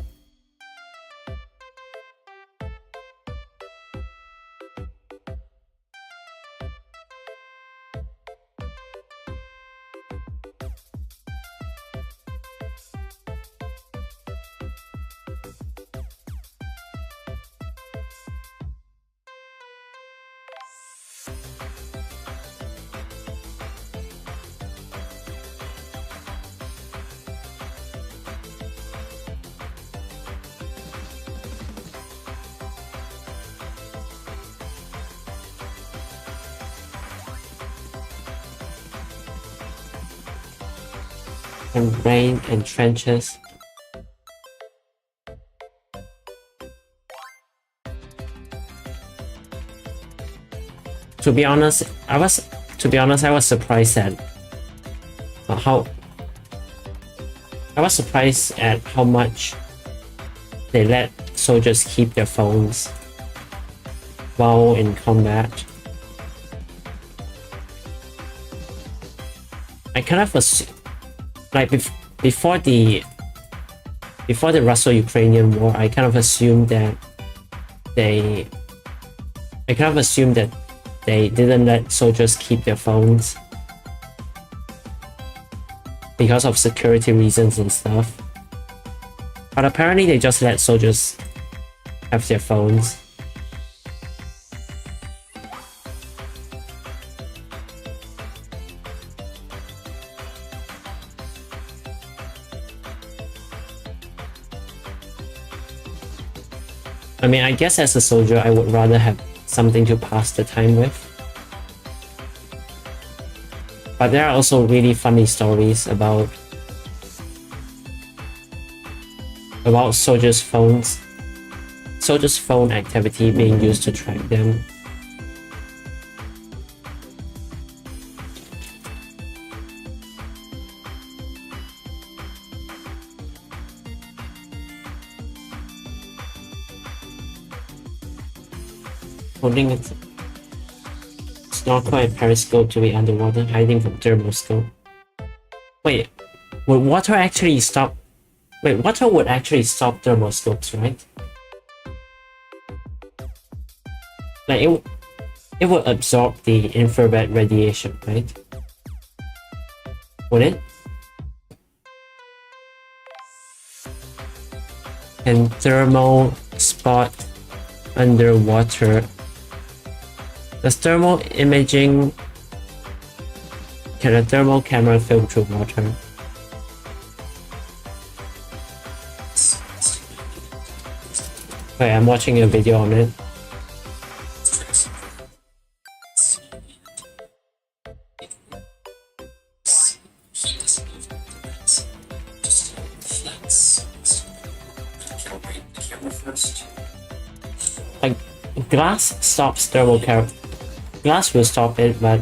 And rain and trenches. To be honest, I was surprised at how much they let soldiers keep their phones while in combat. I kind of assume, like before the Russo-Ukrainian war, I kind of assumed that they didn't let soldiers keep their phones because of security reasons and stuff. But apparently they just let soldiers have their phones. I mean, I guess as a soldier, I would rather have something to pass the time with. But there are also really funny stories about soldiers' phone activity being used to track them. Holding a snorkel and periscope to be underwater, hiding from thermoscope. Wait, would water actually stop? Wait, water would actually stop thermoscopes, right? Like it would absorb the infrared radiation, right? Would it? And thermal spot underwater. Does thermal imaging... Can a thermal camera film through water? Wait, I'm watching a video on it. Like, glass stops thermal camera. Glass will stop it, but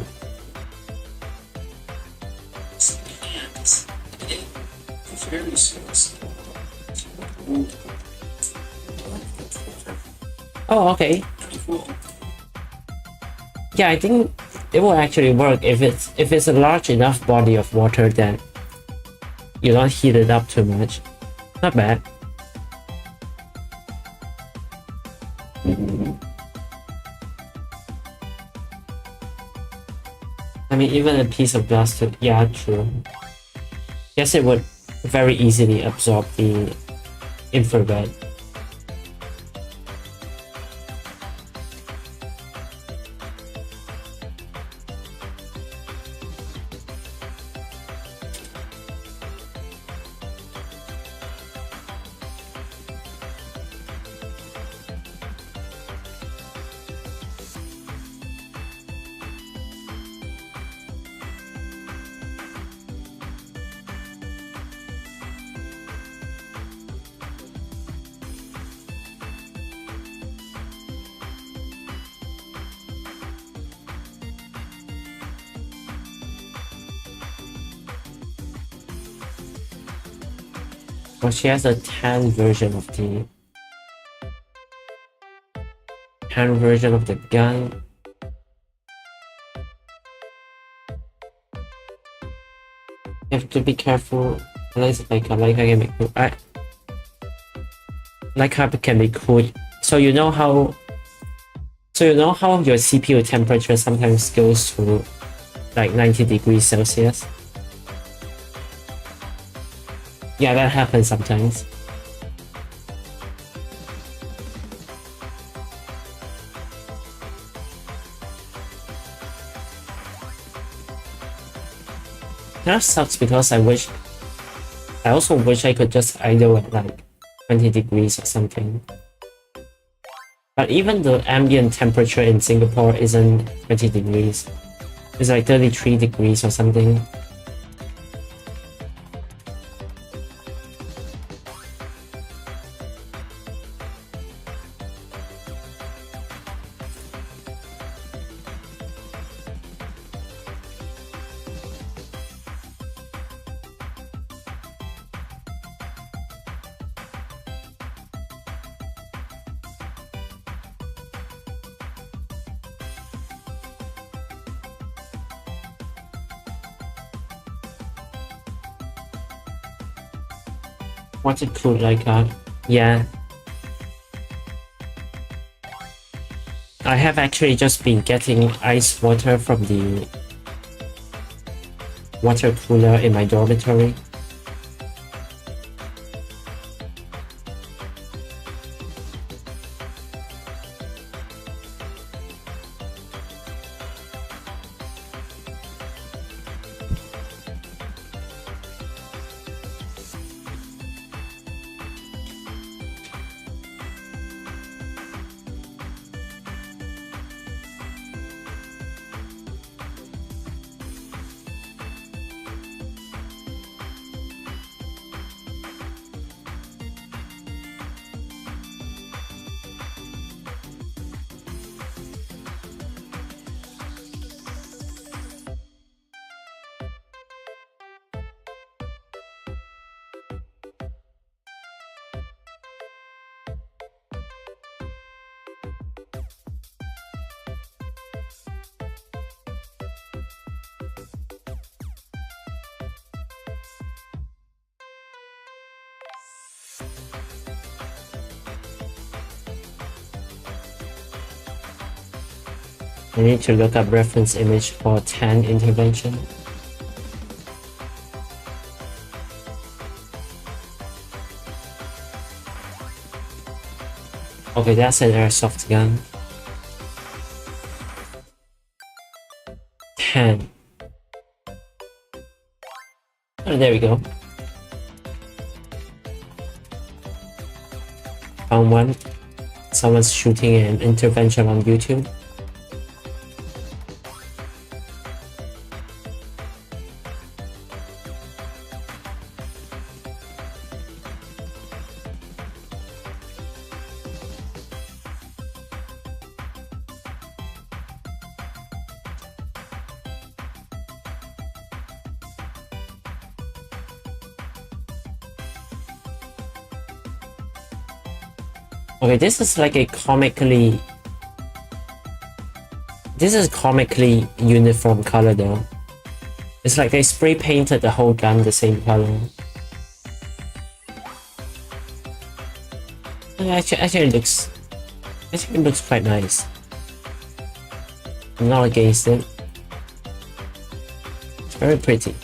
oh, okay. Yeah, I think it will actually work if it's a large enough body of water that you don't heat it up too much. Not bad. I mean, even a piece of glass too. Yeah, true. Guess it would very easily absorb the infrared. Well, she has a tan version of the gun. You have to be careful. Like I can be cool. Like how it can be cool. So you know how your CPU temperature sometimes goes to like 90 degrees Celsius? Yeah, that happens sometimes. That sucks because I also wish I could just idle at like 20 degrees or something. But even the ambient temperature in Singapore isn't 20 degrees. It's like 33 degrees or something. What's it called like that? Yeah. I have actually just been getting ice water from the water cooler in my dormitory. I need to look up reference image for tan intervention. Okay, that's an airsoft gun. Tan. Oh, there we go. Found one. Someone's shooting an intervention on YouTube. Okay, this is like a comically uniform color though. It's like they spray painted the whole gun the same color. Actually it looks quite nice. I'm not against it. It's very pretty. .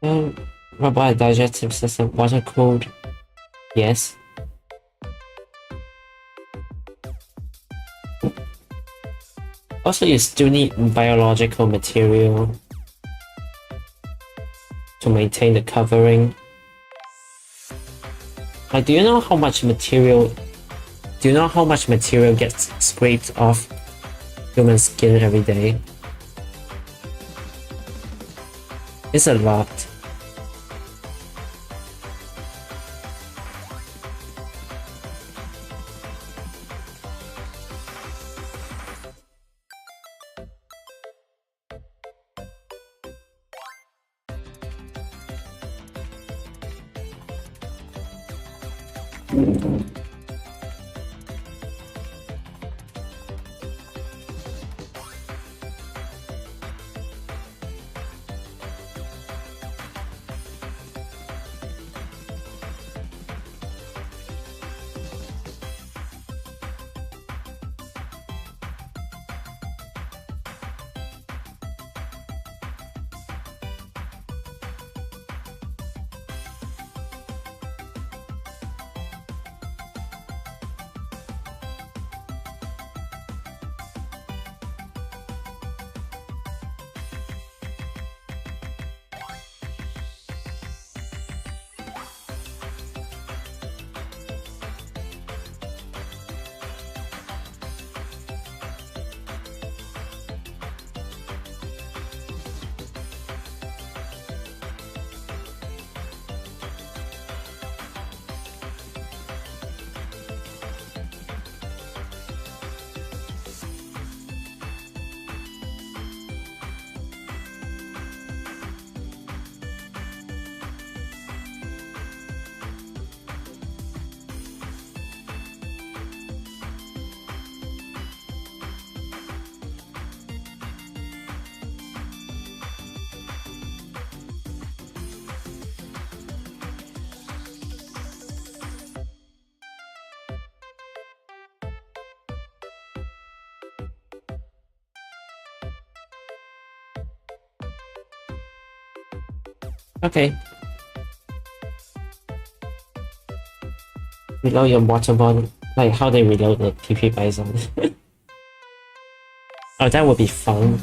Um, Robot digestive system, water cooled. Yes. Also, you still need biological material to maintain the covering. Like, do you know how much material gets scraped off human skin every day? It's a lot. Okay. Reload your water bottle. Like how they reload the TP Bison. Oh, that would be fun.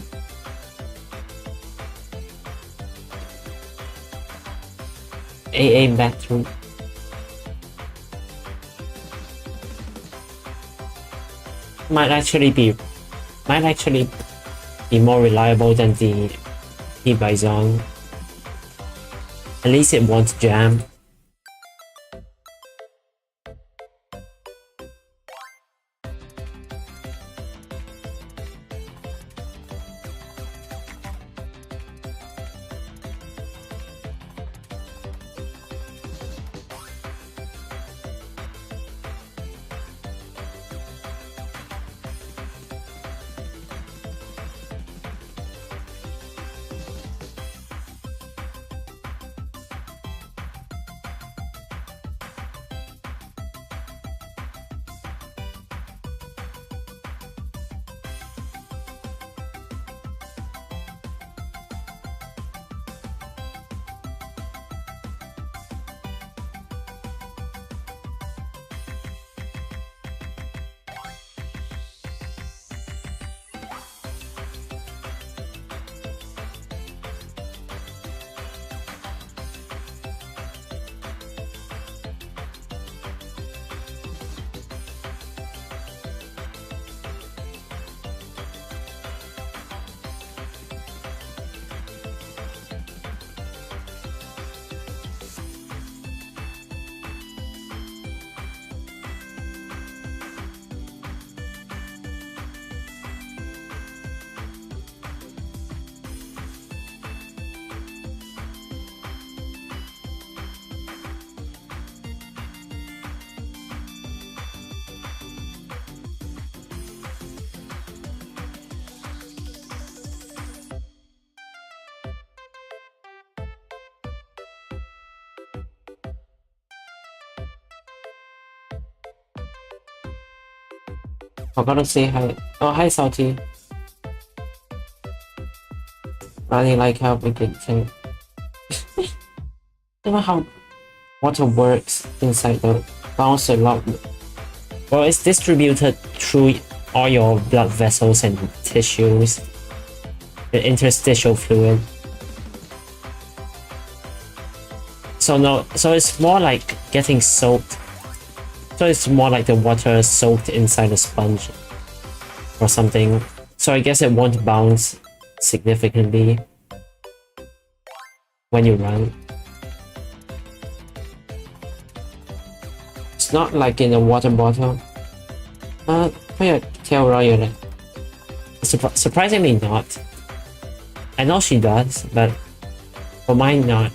AA battery. Might actually be more reliable than the TP Bison. At least it won't jam. Forgot to say hi. Oh, hi, Salty. Really like how we can know how water works inside the bouncer lock. Well, it's distributed through all your blood vessels and tissues, the interstitial fluid. So no, so it's more like getting soaked. So it's more like the water soaked inside the sponge or something. So I guess it won't bounce significantly when you run. It's not like in a water bottle. Put your tail around your leg. Surprisingly not. I know she does, but for mine not.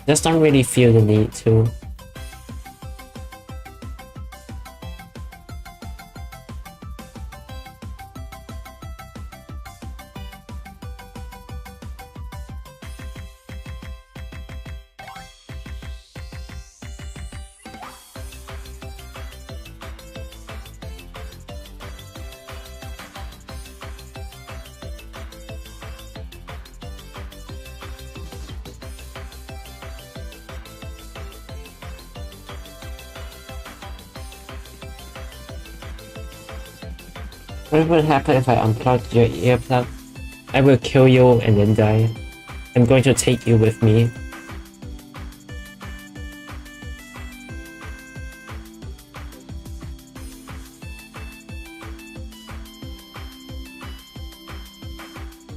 Just don't really feel the need to. What would happen if I unplug your earplug? I will kill you and then die. I'm going to take you with me.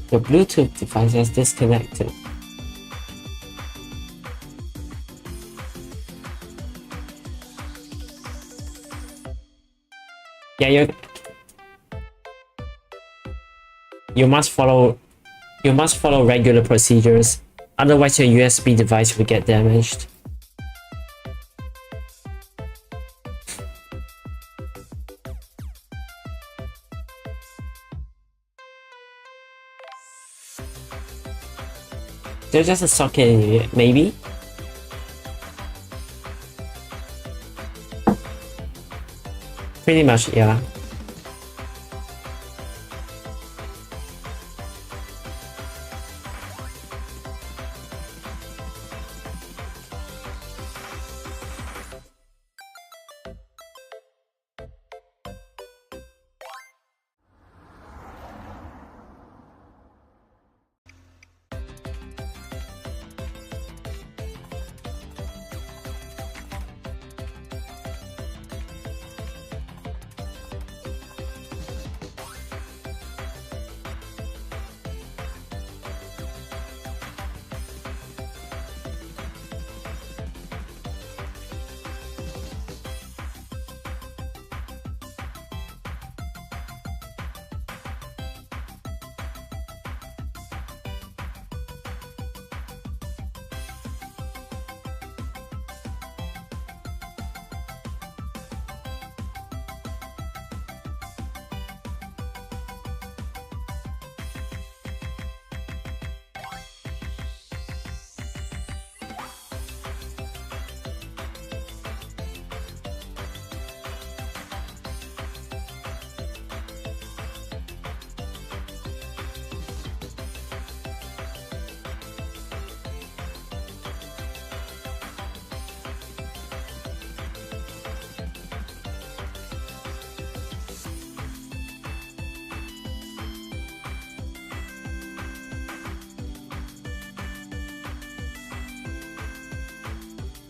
The Bluetooth device is disconnected. Yeah, you must follow regular procedures, otherwise your USB device will get damaged. There's just a socket in it, maybe? Pretty much, yeah.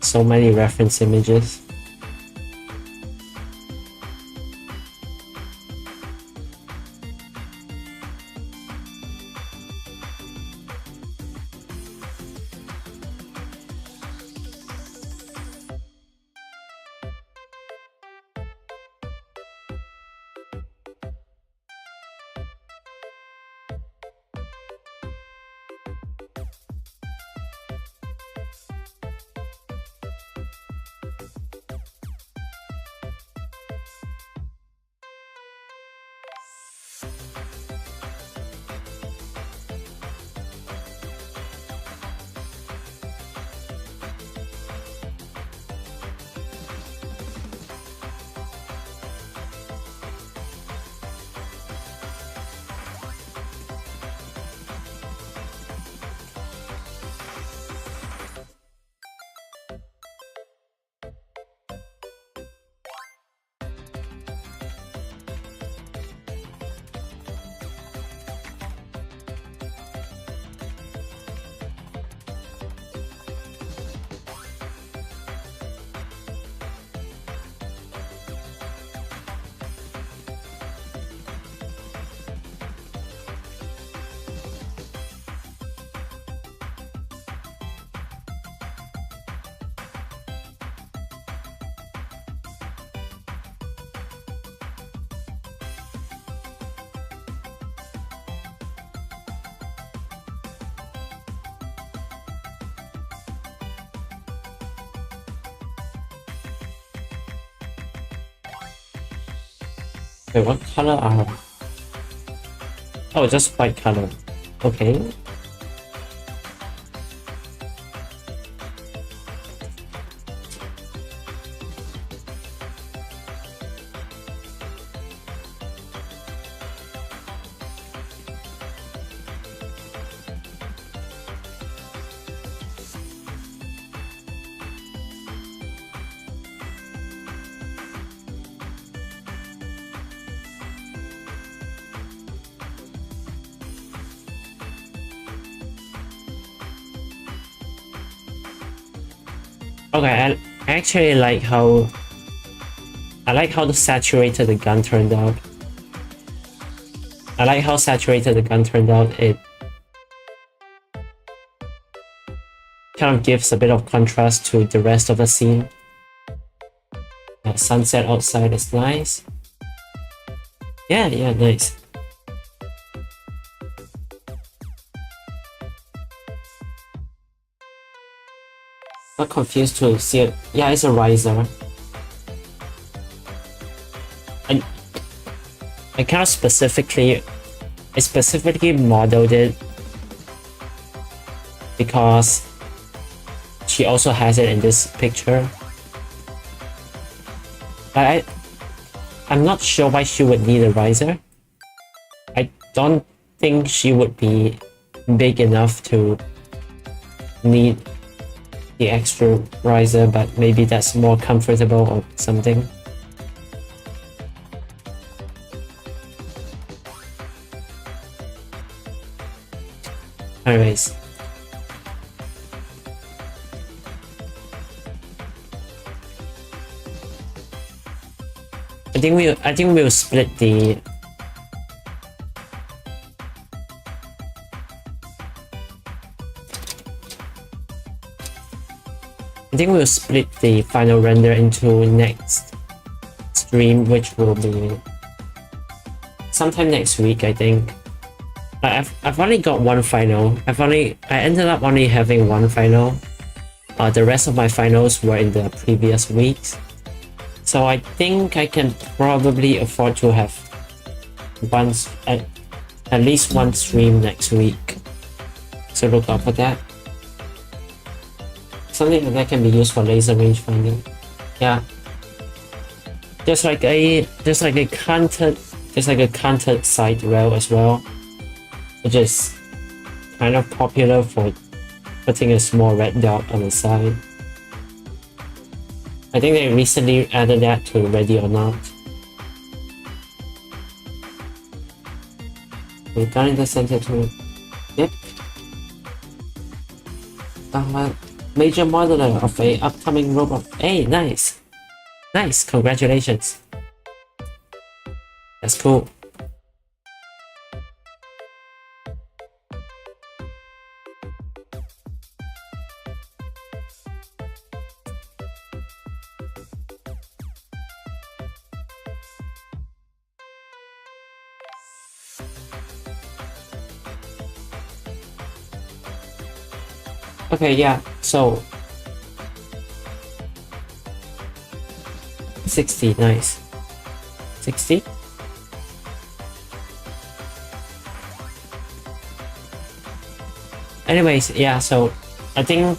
So many reference images. Wait, what color are... Oh, just white color. Okay. Okay, I actually like how... I like how saturated the gun turned out. I like how saturated the gun turned out. It kind of gives a bit of contrast to the rest of the scene. Sunset outside is nice. Yeah, nice. Not confused to see it. Yeah, it's a riser. And I kind of specifically modeled it because she also has it in this picture. But I'm not sure why she would need a riser. I don't think she would be big enough to need the extra riser, but maybe that's more comfortable or something. Anyways. I think we'll split the... I think we'll split the final render into next stream, which will be sometime next week, I think. I've only got one final. I ended up only having one final. The rest of my finals were in the previous weeks. So I think I can probably afford to have at least one stream next week. So look out for that. Something that can be used for laser range finding. Yeah. There's like a canted side rail as well, which is kind of popular for putting a small red dot on the side. I think they recently added that to Ready or Not. We've done in the center too. Yep. Major modeler of a upcoming robot. Hey, nice! Nice, congratulations. That's cool. Okay, yeah, so 60, nice. 60? Anyways, yeah, so I think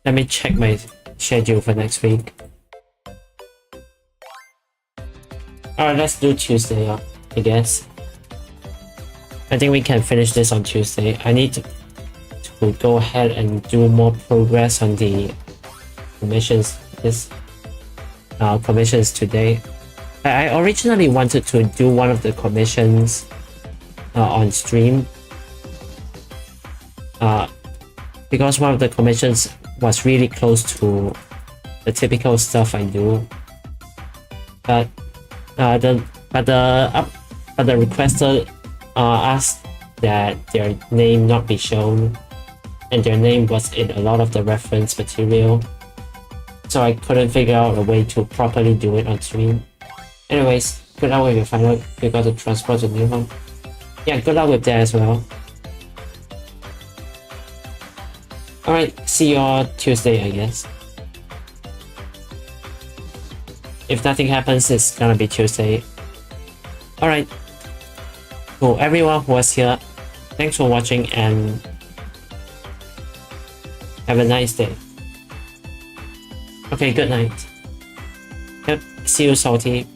let me check my schedule for next week. Alright, let's do Tuesday, I guess. I think we can finish this on Tuesday. I need to go ahead and do more progress on the commissions commissions today. I originally wanted to do one of the commissions on stream because one of the commissions was really close to the typical stuff I do, but the requester asked that their name not be shown, and their name was in a lot of the reference material, so I couldn't figure out a way to properly do it on stream. Anyways, good luck with your final. You got to transport the new one. Yeah, good luck with that as well. Alright, see you all Tuesday, I guess. If nothing happens, it's gonna be Tuesday. Alright, cool. Everyone who was here, thanks for watching and have a nice day. Okay, good night. Yep, see you, Salty.